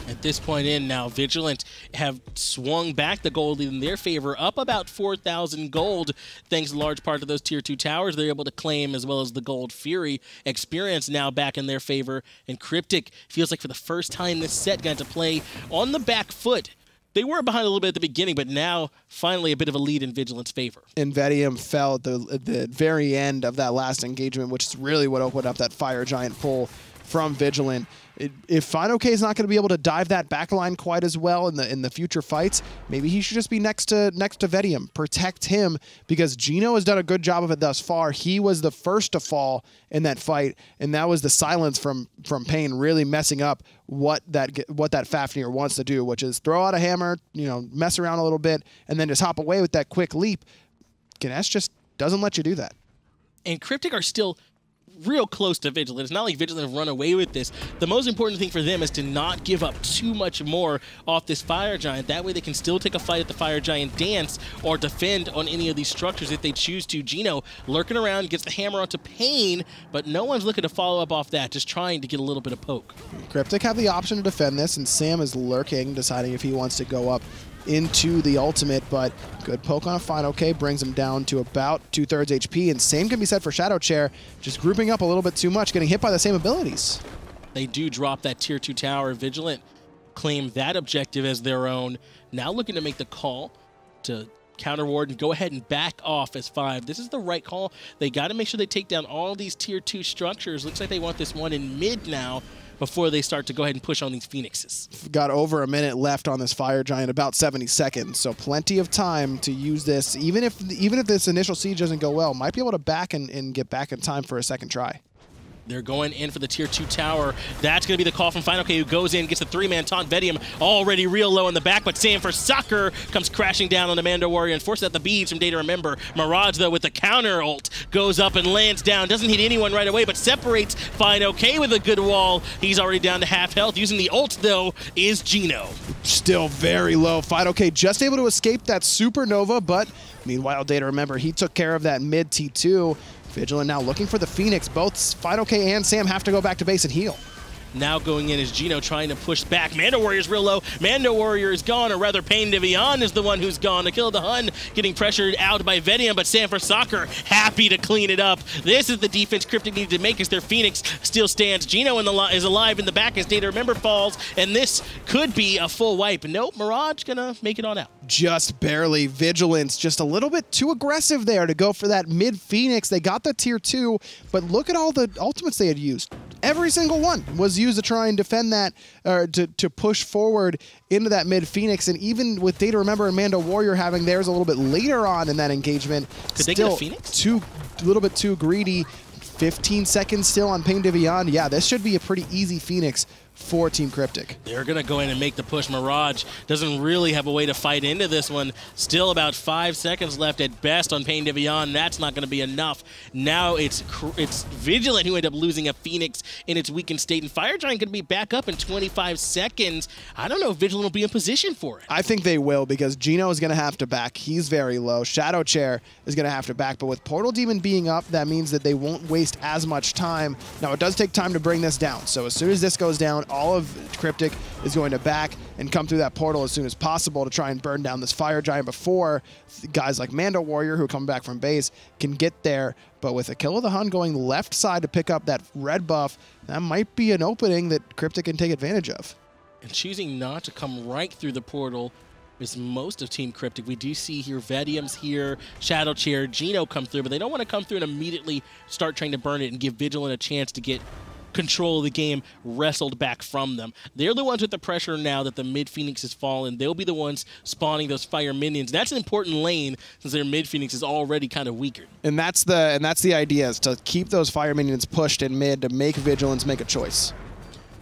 At this point in now, Vigilant have swung back the gold in their favor, up about 4,000 gold, thanks in large part to those tier 2 towers they're able to claim, as well as the Gold Fury experience now back in their favor. And Cryptic feels like for the first time this set got to play on the back foot. They were behind a little bit at the beginning, but now finally a bit of a lead in Vigilant's favor. And Vedium fell at the very end of that last engagement, which is really what opened up that Fire Giant pull from Vigilant. If FineOK is not going to be able to dive that backline quite as well in the future fights, maybe he should just be next to Vedium. Protect him, because Gino has done a good job of it thus far. He was the first to fall in that fight, and that was the silence from Pain really messing up what that Fafnir wants to do, which is throw out a hammer, mess around a little bit, and then just hop away with that quick leap. Ganesh just doesn't let you do that. And Cryptic are still real close to Vigilant. It's not like Vigilant have run away with this. The most important thing for them is to not give up too much more off this Fire Giant. That way they can still take a fight at the Fire Giant dance or defend on any of these structures if they choose to. Gino lurking around, gets the hammer onto Pain, but no one's looking to follow up off that, just trying to get a little bit of poke. Cryptic have the option to defend this, and Sam is lurking, deciding if he wants to go up into the ultimate, but good poke on a Final K brings him down to about 2/3 HP, and same can be said for Shadow Chair, just grouping up a little bit too much, getting hit by the same abilities. They do drop that tier 2 tower. Vigilant claim that objective as their own. Now looking to make the call to counter ward and go ahead and back off as 5. This is the right call. They got to make sure they take down all these tier 2 structures. Looks like they want this one in mid now before they start to go ahead and push on these Phoenixes. Got over a minute left on this Fire Giant, about 70 seconds, so plenty of time to use this. Even if this initial siege doesn't go well, might be able to back and get back in time for a second try. They're going in for the tier 2 tower. That's going to be the call from Final K, who goes in, gets the 3-man taunt. Vedium already real low in the back, but Sam for Soccer comes crashing down on the Mando Warrior and forces out the beads from Day to Remember. Mirage, though, with the counter ult, goes up and lands down. Doesn't hit anyone right away, but separates Final K with a good wall. He's already down to half health. Using the ult, though, is Gino. Still very low. Final K just able to escape that supernova, but meanwhile, Day to Remember, he took care of that mid T2. Vigilant now looking for the Phoenix. Both Final K and Sam have to go back to base and heal. Now going in is Gino trying to push back. Mando Warrior's real low. Mando Warrior is gone, or rather Pain Devion is the one who's gone. To kill the Hun, getting pressured out by Vedium, but Sam for Soccer happy to clean it up. This is the defense Cryptic needed to make as their Phoenix still stands. Gino is alive in the back as Day to Remember falls, and this could be a full wipe. Nope, Mirage gonna make it on out. Just barely. Vigilance just a little bit too aggressive there to go for that mid Phoenix. They got the tier 2, but look at all the ultimates they had used. Every single one was used to try and defend that, or to push forward into that mid Phoenix. And even with Day to Remember and Mando Warrior having theirs a little bit later on in that engagement, could they get a Phoenix? A little bit too greedy. 15 seconds still on Pain Devion. Yeah, this should be a pretty easy Phoenix for Team Cryptic. They're going to go in and make the push. Mirage doesn't really have a way to fight into this one. Still about 5 seconds left at best on Pain Devion. That's not going to be enough. Now it's Vigilant who end up losing a Phoenix in its weakened state, and Fire Giant going to be back up in 25 seconds. I don't know if Vigilant will be in position for it. I think they will, because Gino is going to have to back. He's very low. Shadow Chair is going to have to back, but with Portal Demon being up, that means that they won't waste as much time. Now, it does take time to bring this down, so as soon as this goes down, all of Cryptic is going to back and come through that portal as soon as possible to try and burn down this Fire Giant before guys like Mando Warrior, who come back from base, can get there. But with a kill of the Hun going left side to pick up that red buff, that might be an opening that Cryptic can take advantage of. And choosing not to come right through the portal is most of Team Cryptic. We do see here Vedium's here, Shadow Chair, Gino come through, but they don't want to come through and immediately start trying to burn it and give Vigilant a chance to get control of the game wrestled back from them. They're the ones with the pressure now that the mid Phoenix has fallen. They'll be the ones spawning those fire minions. That's an important lane since their mid Phoenix is already kind of weaker. And that's the idea, is to keep those fire minions pushed in mid to make Vigilance make a choice.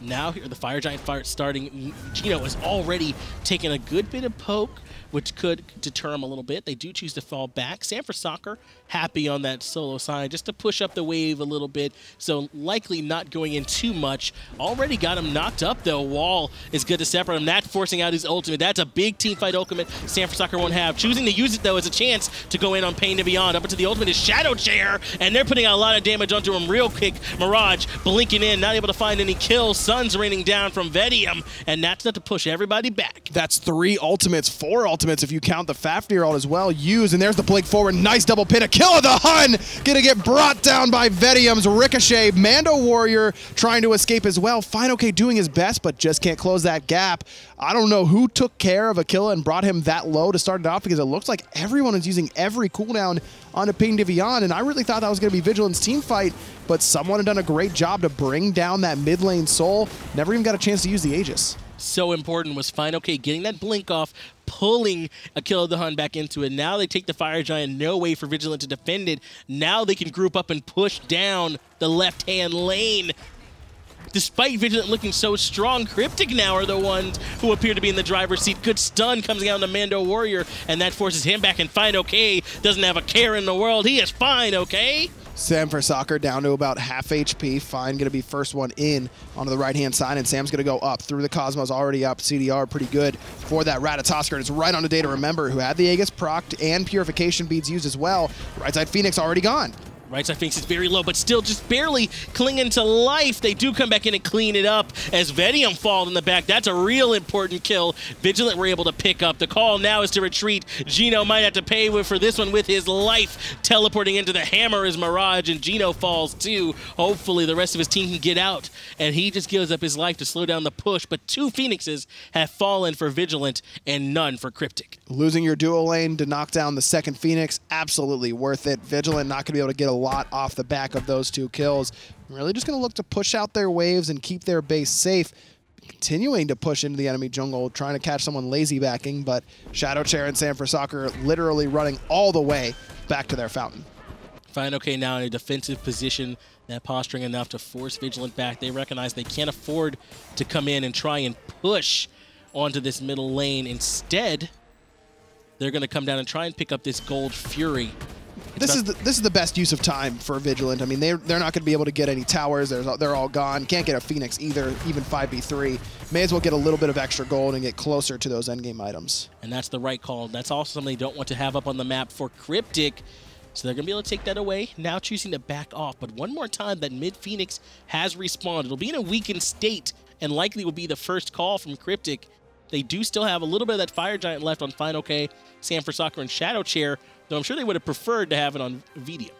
Now here the Fire Giant fire starting. Gino is already taking a good bit of poke, which could deter him a little bit. They do choose to fall back. Sam for Soccer happy on that solo side just to push up the wave a little bit, so likely not going in too much. Already got him knocked up though. Wall is good to separate him. That's forcing out his ultimate. That's a big team fight ultimate Sam for Soccer won't have. Choosing to use it though as a chance to go in on Pain Devion. Up into the ultimate is Shadow Chair, and they're putting out a lot of damage onto him real quick. Mirage blinking in, not able to find any kills. Sun's raining down from Vedium, and that's not to push everybody back. That's 3 ultimates, 4 ultimates if you count the Fafnir ult as well used, and there's the blink forward. Nice double pin, a kill of the Hun! Gonna get brought down by Vedium's Ricochet. Mando Warrior trying to escape as well. Final K doing his best, but just can't close that gap. I don't know who took care of Aquila and brought him that low to start it off, because it looks like everyone is using every cooldown on a Pain Devion, and I really thought that was going to be Vigilant's team fight, but someone had done a great job to bring down that mid lane soul. Never even got a chance to use the Aegis. So important was Final K getting that blink off, pulling Aquila the Hun back into it. Now they take the Fire Giant, no way for Vigilant to defend it. Now they can group up and push down the left-hand lane. despite Vigilant looking so strong, Cryptic now are the ones who appear to be in the driver's seat. Good stun coming out on the Mando Warrior, and that forces him back, and Fine OK doesn't have a care in the world. He is fine, okay? Sam for Soccer down to about half HP. Fine going to be first one in onto the right-hand side, and Sam's going to go up through the Cosmos, already up. CDR pretty good for that Ratatosker, and it's right on the Data Remember, who had the Aegis procced and Purification Beads used as well. Right side Phoenix already gone. Right side Phoenix is very low, but still just barely clinging to life. They do come back in and clean it up as Vedium falls in the back. That's a real important kill. Vigilant were able to pick up. The call now is to retreat. Gino might have to pay for this one with his life. Teleporting into the hammer is Mirage, and Gino falls too. Hopefully the rest of his team can get out, and he just gives up his life to slow down the push. But 2 Phoenixes have fallen for Vigilant and none for Cryptic. Losing your duo lane to knock down the second Phoenix, absolutely worth it. Vigilant not going to be able to get a lot off the back of those 2 kills. Really just going to look to push out their waves and keep their base safe. Continuing to push into the enemy jungle, trying to catch someone lazy backing, but Shadow Chair and Sam for Soccer literally running all the way back to their fountain. Fine OK now in a defensive position, that posturing enough to force Vigilant back. They recognize they can't afford to come in and try and push onto this middle lane. Instead, they're going to come down and try and pick up this Gold Fury. This is the best use of time for Vigilant. I mean, they're not going to be able to get any towers. They're all gone. Can't get a Phoenix either, even 5v3. May as well get a little bit of extra gold and get closer to those endgame items. And that's the right call. That's also something they don't want to have up on the map for Cryptic. So they're going to be able to take that away, now choosing to back off. But one more time, that mid-Phoenix has respawned. It'll be in a weakened state and likely will be the first call from Cryptic. They do still have a little bit of that Fire Giant left on Fine OK, Sam for Soccer, and Shadow Chair, though I'm sure they would have preferred to have it on Vedium,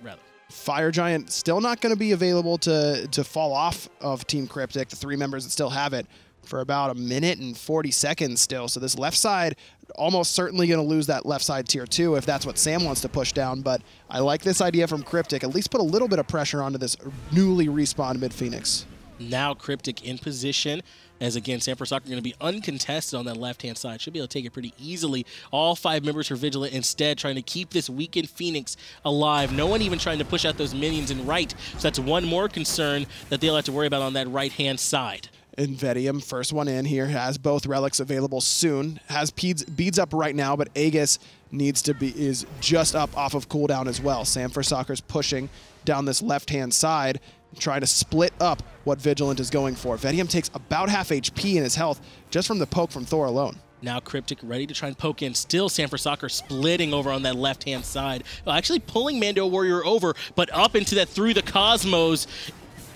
rather. Fire Giant still not going to be available to fall off of Team Cryptic, the 3 members that still have it, for about 1 minute and 40 seconds still. So this left side almost certainly going to lose that left side tier 2 if that's what Sam wants to push down. But I like this idea from Cryptic. At least put a little bit of pressure onto this newly respawned mid-Phoenix. Now Cryptic in position, as again, Sam for Soccer going to be uncontested on that left-hand side. Should be able to take it pretty easily. All 5 members for Vigilant instead trying to keep this weakened Phoenix alive. No one even trying to push out those minions in right. So that's one more concern that they'll have to worry about on that right-hand side. And Vedium, first one in here, has both relics available soon. Has beads up right now, but Aegis is just up off of cooldown as well. Sam for Soccer's pushing down this left-hand side, trying to split up what Vigilant is going for. Vedium takes about half HP in his health just from the poke from Thor alone. Now Cryptic ready to try and poke in. Still Sam for Soccer splitting over on that left-hand side. Actually pulling Mando Warrior over, but up into that through the Cosmos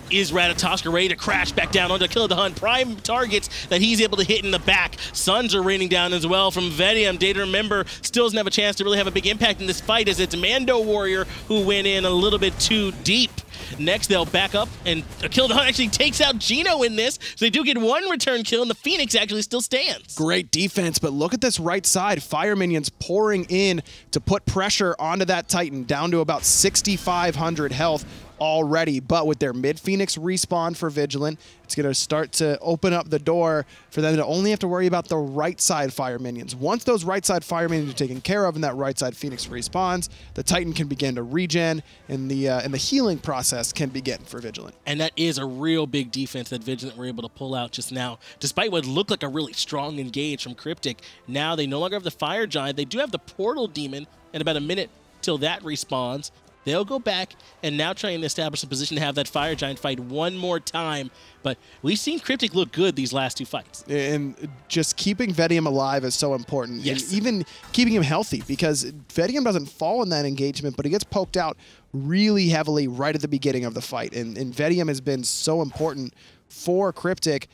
is Ratatosker, ready to crash back down onto Kill of the Hunt. Prime targets that he's able to hit in the back. Suns are raining down as well from Vedium. Data Remember still doesn't have a chance to really have a big impact in this fight, as it's Mando Warrior who went in a little bit too deep. Next, they'll back up, and Kill of the Hunt actually takes out Gino in this, so they do get 1 return kill, and the Phoenix actually still stands. Great defense, but look at this right side. Fire minions pouring in to put pressure onto that Titan, down to about 6,500 health already. But with their mid-Phoenix respawn for Vigilant, it's going to start to open up the door for them to only have to worry about the right side fire minions. Once those right side fire minions are taken care of and that right side Phoenix respawns, the Titan can begin to regen, and the healing process can begin for Vigilant. And that is a real big defense that Vigilant were able to pull out just now. Despite what looked like a really strong engage from Cryptic, now they no longer have the Fire Giant. They do have the Portal Demon in about 1 minute till that respawns. They'll go back and now try and establish a position to have that Fire Giant fight one more time. But we've seen Cryptic look good these last 2 fights. And just keeping Vedium alive is so important. Yes. And even keeping him healthy, because Vedium doesn't fall in that engagement, but he gets poked out really heavily right at the beginning of the fight. And Vedium has been so important for Cryptic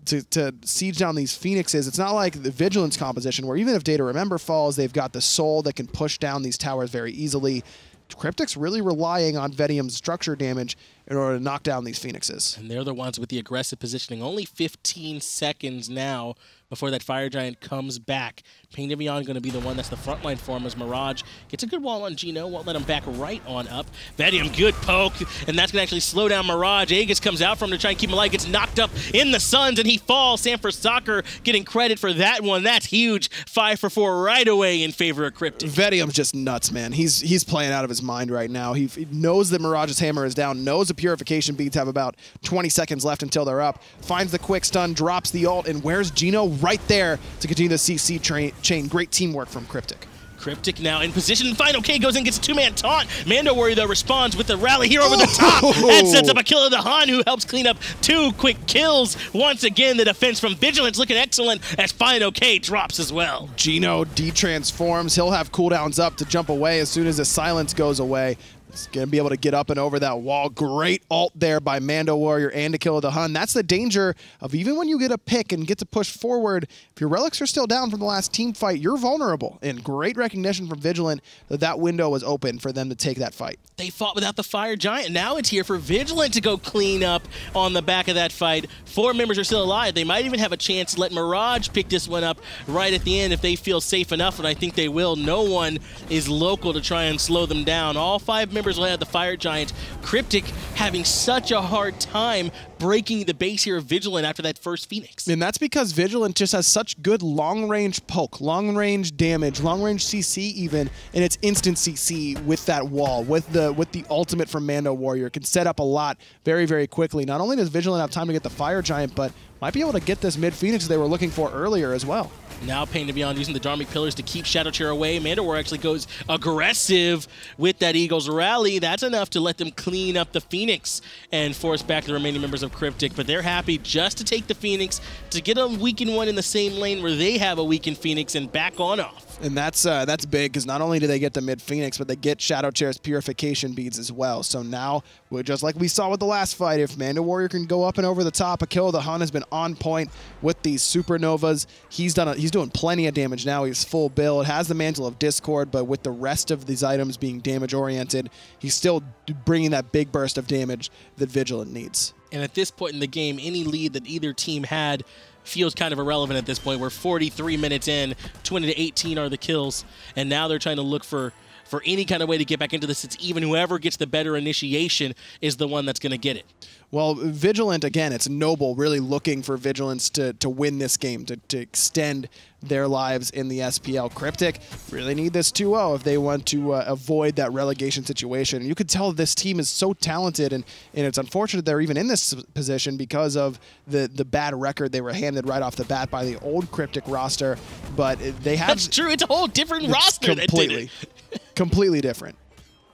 to siege down these Phoenixes. It's not like the Vigilance composition, where even if Data Remember falls, they've got the Soul that can push down these towers very easily. Cryptic's really relying on Vedium's structure damage in order to knock down these Phoenixes. And they're the ones with the aggressive positioning. Only 15 seconds now before that Fire Giant comes back. Pain Evian going to be the one that's the frontline for him, as Mirage gets a good wall on Gino, won't let him back right on up. Vedium, good poke, and that's going to actually slow down Mirage. Aegis comes out for him to try and keep him alive, gets knocked up in the Suns, and he falls. Sam for Soccer getting credit for that one. That's huge. 5 for 4 right away in favor of Cryptic. Vedium's just nuts, man. He's playing out of his mind right now. He knows that Mirage's hammer is down, knows the Purification Beads have about 20 seconds left until they're up. Finds the quick stun, drops the ult, and where's Gino? Right there to continue the CC chain. Great teamwork from Cryptic. Cryptic now in position. Final K goes in, gets a two-man taunt. Mando Warrior, though, responds with the rally here over the top and sets up a kill of the Hun, who helps clean up 2 quick kills. Once again, the defense from Vigilance looking excellent as Final K drops as well. Gino de-transforms. He'll have cooldowns up to jump away as soon as the silence goes away. He's going to be able to get up and over that wall. Great ult there by Mando Warrior and a kill of the Hun. That's the danger of even when you get a pick and get to push forward, if your relics are still down from the last team fight, you're vulnerable. And great recognition from Vigilant that that window was open for them to take that fight. They fought without the Fire Giant. Now it's here for Vigilant to go clean up on the back of that fight. 4 members are still alive. They might even have a chance to let Mirage pick this one up right at the end if they feel safe enough, and I think they will. No one is local to try and slow them down. All 5 members will have the Fire Giant. Cryptic having such a hard time breaking the base here of Vigilant after that first Phoenix. And that's because Vigilant just has such good long-range poke, long-range damage, long-range CC even, and it's instant CC with that wall, with the ultimate from Mando Warrior. It can set up a lot very, very quickly. Not only does Vigilant have time to get the Fire Giant, but might be able to get this mid-Phoenix they were looking for earlier as well. Now Pain to Beyond using the Dharmic Pillars to keep Shadow Chair away. Mando Warrior actually goes aggressive with that Eagles rally. That's enough to let them clean up the Phoenix and force back the remaining members of Cryptic. But they're happy just to take the Phoenix, to get a weakened one in the same lane where they have a weakened Phoenix and back on off. And that's big because not only do they get the mid-Phoenix, but they get Shadow Chair's Purification Beads as well. So now, just like we saw with the last fight, if Mando Warrior can go up and over the top, a kill of the Hun has been on point with these Supernovas. He's doing plenty of damage now. He's full build, has the Mantle of Discord, but with the rest of these items being damage-oriented, he's still bringing that big burst of damage that Vigilant needs. And at this point in the game, any lead that either team had feels kind of irrelevant at this point. We're 43 minutes in, 20 to 18 are the kills, and now they're trying to look for any kind of way to get back into this. It's even whoever gets the better initiation is the one that's going to get it. Well, Vigilant, again, it's Noble really looking for Vigilance to win this game, to extend their lives in the SPL. Cryptic really need this 2-0 if they want to avoid that relegation situation. You could tell this team is so talented, and it's unfortunate they're even in this position because of the bad record they were handed right off the bat by the old Cryptic roster. But they have... That's true. It's a whole different roster that did it. Completely different.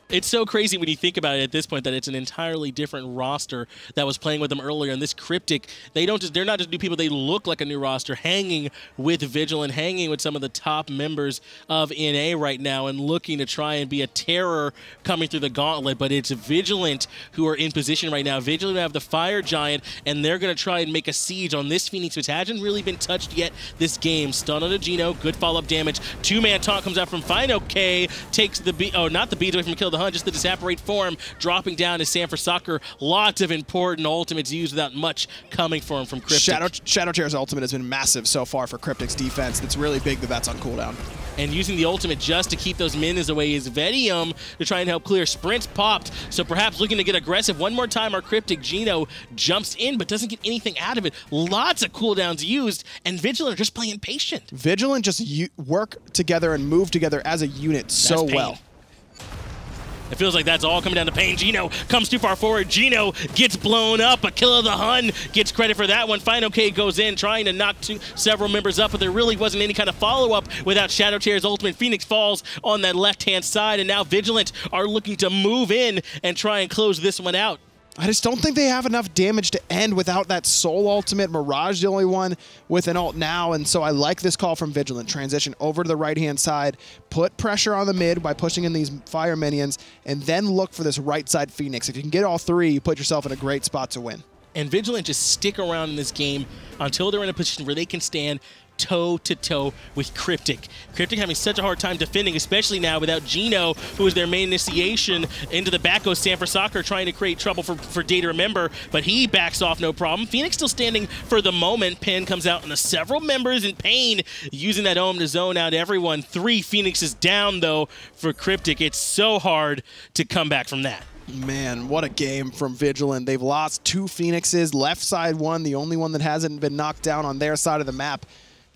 It's so crazy when you think about it at this point that it's an entirely different roster that was playing with them earlier. And this Cryptic, they're not just new people, they look like a new roster, hanging with Vigilant, hanging with some of the top members of NA right now and looking to try and be a terror coming through the gauntlet. But it's Vigilant who are in position right now. Vigilant have the Fire Giant, and they're going to try and make a siege on this Phoenix, which hasn't really been touched yet this game. Stun on a Gino, good follow-up damage. 2-man taunt comes out from Final K, takes the not the beads away from Kill the Hun, just the Disapparate form, dropping down to Sanford Soccer. Lots of important ultimates used without much coming for him from Cryptic. Shadow Chair's ultimate has been massive so far for Cryptic's defense. It's really big that that's on cooldown. And using the ultimate just to keep those minis away is Vedium to try and help clear. Sprints popped, so perhaps looking to get aggressive one more time. Our Cryptic Gino jumps in but doesn't get anything out of it. Lots of cooldowns used, and Vigilant are just playing patient. Vigilant just work together and move together as a unit so well. It feels like that's all coming down to Pain. Gino comes too far forward. Gino gets blown up. A kill of the Hun gets credit for that one. Final K goes in, trying to knock several members up, but there really wasn't any kind of follow-up without Shadow Chair's ultimate. Phoenix falls on that left-hand side, and now Vigilant are looking to move in and try and close this one out. I just don't think they have enough damage to end without that Soul ultimate. Mirage the only one with an ult now, and so I like this call from Vigilant. Transition over to the right-hand side, put pressure on the mid by pushing in these fire minions, and then look for this right-side Phoenix. If you can get all 3, you put yourself in a great spot to win. And Vigilant just stick around in this game until they're in a position where they can stand toe-to-toe with Cryptic. Cryptic having such a hard time defending, especially now without Gino, who is their main initiation. Into the back goes Sanford Soccer, trying to create trouble for Day to Remember, but he backs off no problem. Phoenix still standing for the moment. Pen comes out, and the several members in Pain using that Ohm to zone out everyone. 3 Phoenixes down, though, for Cryptic. It's so hard to come back from that. Man, what a game from Vigilant. They've lost 2 Phoenixes, left side 1, the only one that hasn't been knocked down on their side of the map.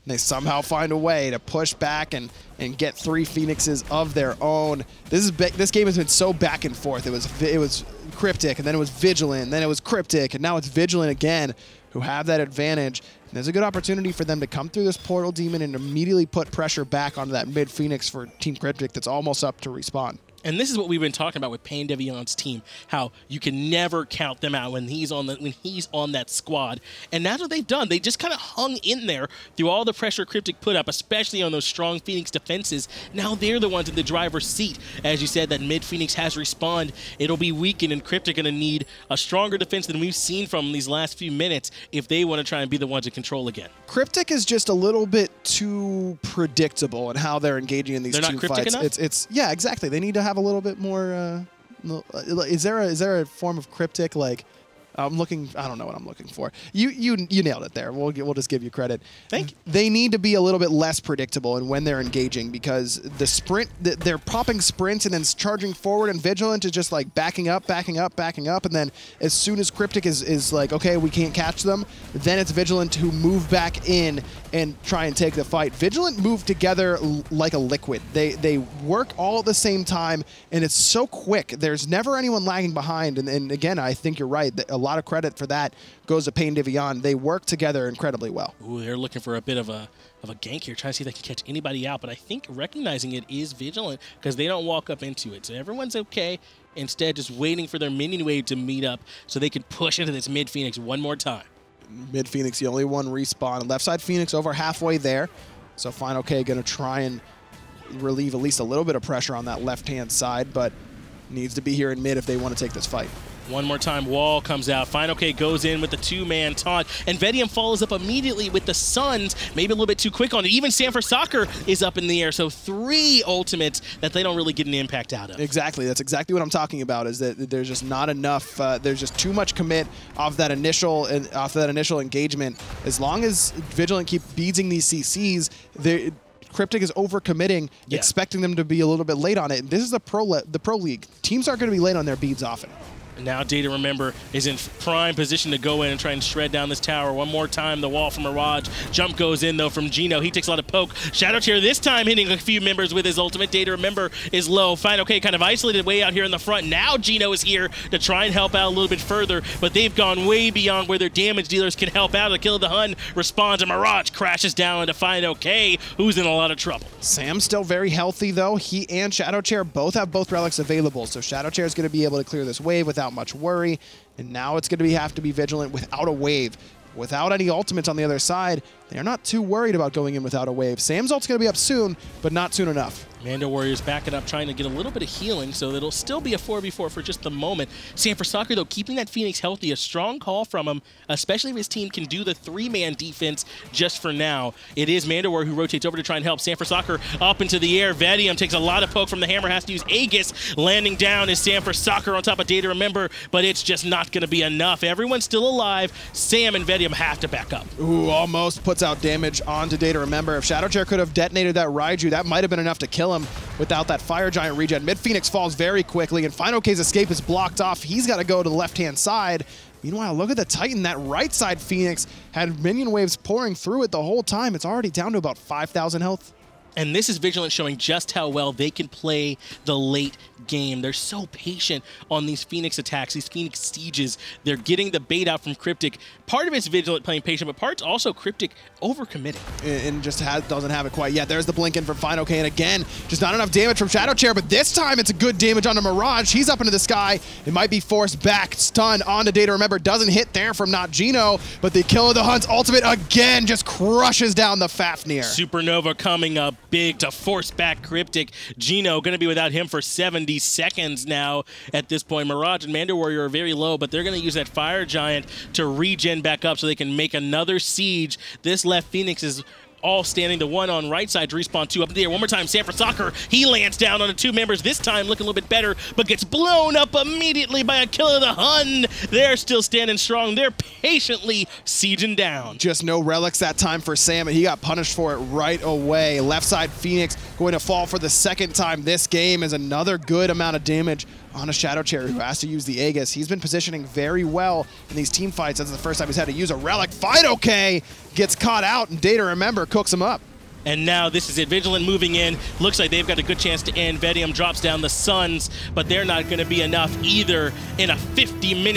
They somehow find a way to push back and get 3 Phoenixes of their own. This game has been so back and forth. It was Cryptic, and then it was Vigilant, and then it was Cryptic, and now it's Vigilant again, who have that advantage. And there's a good opportunity for them to come through this Portal Demon and immediately put pressure back onto that mid Phoenix for Team Cryptic that's almost up to respawn. And this is what we've been talking about with Pain Devion's team, how you can never count them out when he's on that squad. And that's what they've done. They just kind of hung in there through all the pressure Cryptic put up, especially on those strong Phoenix defenses. Now they're the ones in the driver's seat. As you said, that mid Phoenix has respawned. It'll be weakened, and Cryptic going to need a stronger defense than we've seen from these last few minutes if they want to try and be the ones in control again. Cryptic is just a little bit too predictable in how they're engaging in these team fights. They're not cryptic enough? It's yeah, exactly. They need to have a little bit more. Is there a form of Cryptic like? I don't know what I'm looking for. You nailed it there. We'll just give you credit. Thank you. They need to be a little bit less predictable in when they're engaging, because the sprint, they're popping sprints and then charging forward, and Vigilant is just like backing up, and then as soon as Cryptic is like, okay, we can't catch them, then it's Vigilant who move back in and try and take the fight. Vigilant move together like a liquid. They work all at the same time, and it's so quick. There's never anyone lagging behind, and again, I think you're right. A lot of credit for that goes to Pain Devion. They work together incredibly well. Ooh, they're looking for a bit of a gank here, trying to see if they can catch anybody out, but I think recognizing it is Vigilant because they don't walk up into it. So everyone's okay. Instead, just waiting for their minion wave to meet up so they can push into this mid Phoenix one more time. Mid Phoenix, the only one respawn. Left side Phoenix over halfway there. So Final K going to try and relieve at least a little bit of pressure on that left-hand side, but needs to be here in mid if they want to take this fight. One more time, Wall comes out. Final K goes in with the two-man taunt, and Vedium follows up immediately with the Suns, maybe a little bit too quick on it. Even Sanford Soccer is up in the air, so 3 ultimates that they don't really get an impact out of. Exactly. That's exactly what I'm talking about, is that there's just not enough, there's just too much commit off that initial engagement. As long as Vigilant keep beadsing these CCs, Cryptic is overcommitting, expecting them to be a little bit late on it. This is the Pro League. Teams aren't going to be late on their beads often. Now Data Remember is in prime position to go in and try and shred down this tower. One more time, the wall from Mirage. Jump goes in, though, from Gino. He takes a lot of poke. Shadow Chair this time hitting a few members with his ultimate. Data Remember is low. Final K kind of isolated way out here in the front. Now Gino is here to try and help out a little bit further, but they've gone way beyond where their damage dealers can help out. The Kill of the Hun responds, and Mirage crashes down into Final K, who's in a lot of trouble. Sam's still very healthy, though. He and Shadow Chair both have both relics available, so Shadow Chair is going to be able to clear this wave without much worry. And now it's going to have to be Vigilant without a wave. Without any ultimates on the other side, they're not too worried about going in without a wave. Sam's ult's going to be up soon, but not soon enough. Mando Warriors backing up, trying to get a little bit of healing, so it'll still be a 4v4 for just the moment. Sanford Soccer, though, keeping that Phoenix healthy, a strong call from him, especially if his team can do the 3-man defense just for now. It is Mando Warrior who rotates over to try and help. Sanford Soccer up into the air. Vedium takes a lot of poke from the hammer, has to use Aegis. Landing down is Sanford Soccer on top of Data Remember, but it's just not going to be enough. Everyone's still alive. Sam and Vedium have to back up. Ooh, almost puts out damage onto Data Remember. If Shadow Chair could have detonated that Raiju, that might have been enough to kill him without that Fire Giant regen. Mid Phoenix falls very quickly, and Final K's escape is blocked off. He's got to go to the left-hand side. Meanwhile, look at the Titan. That right side Phoenix had minion waves pouring through it the whole time. It's already down to about 5,000 health. And this is Vigilant showing just how well they can play the late game. They're so patient on these Phoenix attacks, these Phoenix sieges. They're getting the bait out from Cryptic. Part of it's Vigilant playing patient, but part's also Cryptic overcommitting. And just doesn't have it quite yet. There's the blink in from Final K, and again, just not enough damage from Shadow Chair, but this time it's a good damage onto Mirage. He's up into the sky. It might be forced back. Stun onto Data Remember. Doesn't hit there from not Gino, but the Kill of the Hun's ultimate again just crushes down the Fafnir. Supernova coming up big to force back Cryptic. Gino going to be without him for 70 seconds now at this point. Mirage and Mando Warrior are very low, but they're going to use that Fire Giant to regen back up so they can make another siege. This left Phoenix is all standing. The one on right side to respawn 2 up in the air. One more time, Sanford Soccer. He lands down on the 2 members, this time looking a little bit better, but gets blown up immediately by a Kill of the Hun. They're still standing strong. They're patiently sieging down. Just no relics that time for Sam, and he got punished for it right away. Left side Phoenix going to fall for the 2nd time this game is another good amount of damage on a Shadow Chair who has to use the Aegis. He's been positioning very well in these team fights. That's the first time he's had to use a relic. Final K gets caught out, and Data Remember cooks him up. And now this is it. Vigilant moving in. Looks like they've got a good chance to end. Vedium drops down the Suns, but they're not going to be enough either in a 50-minute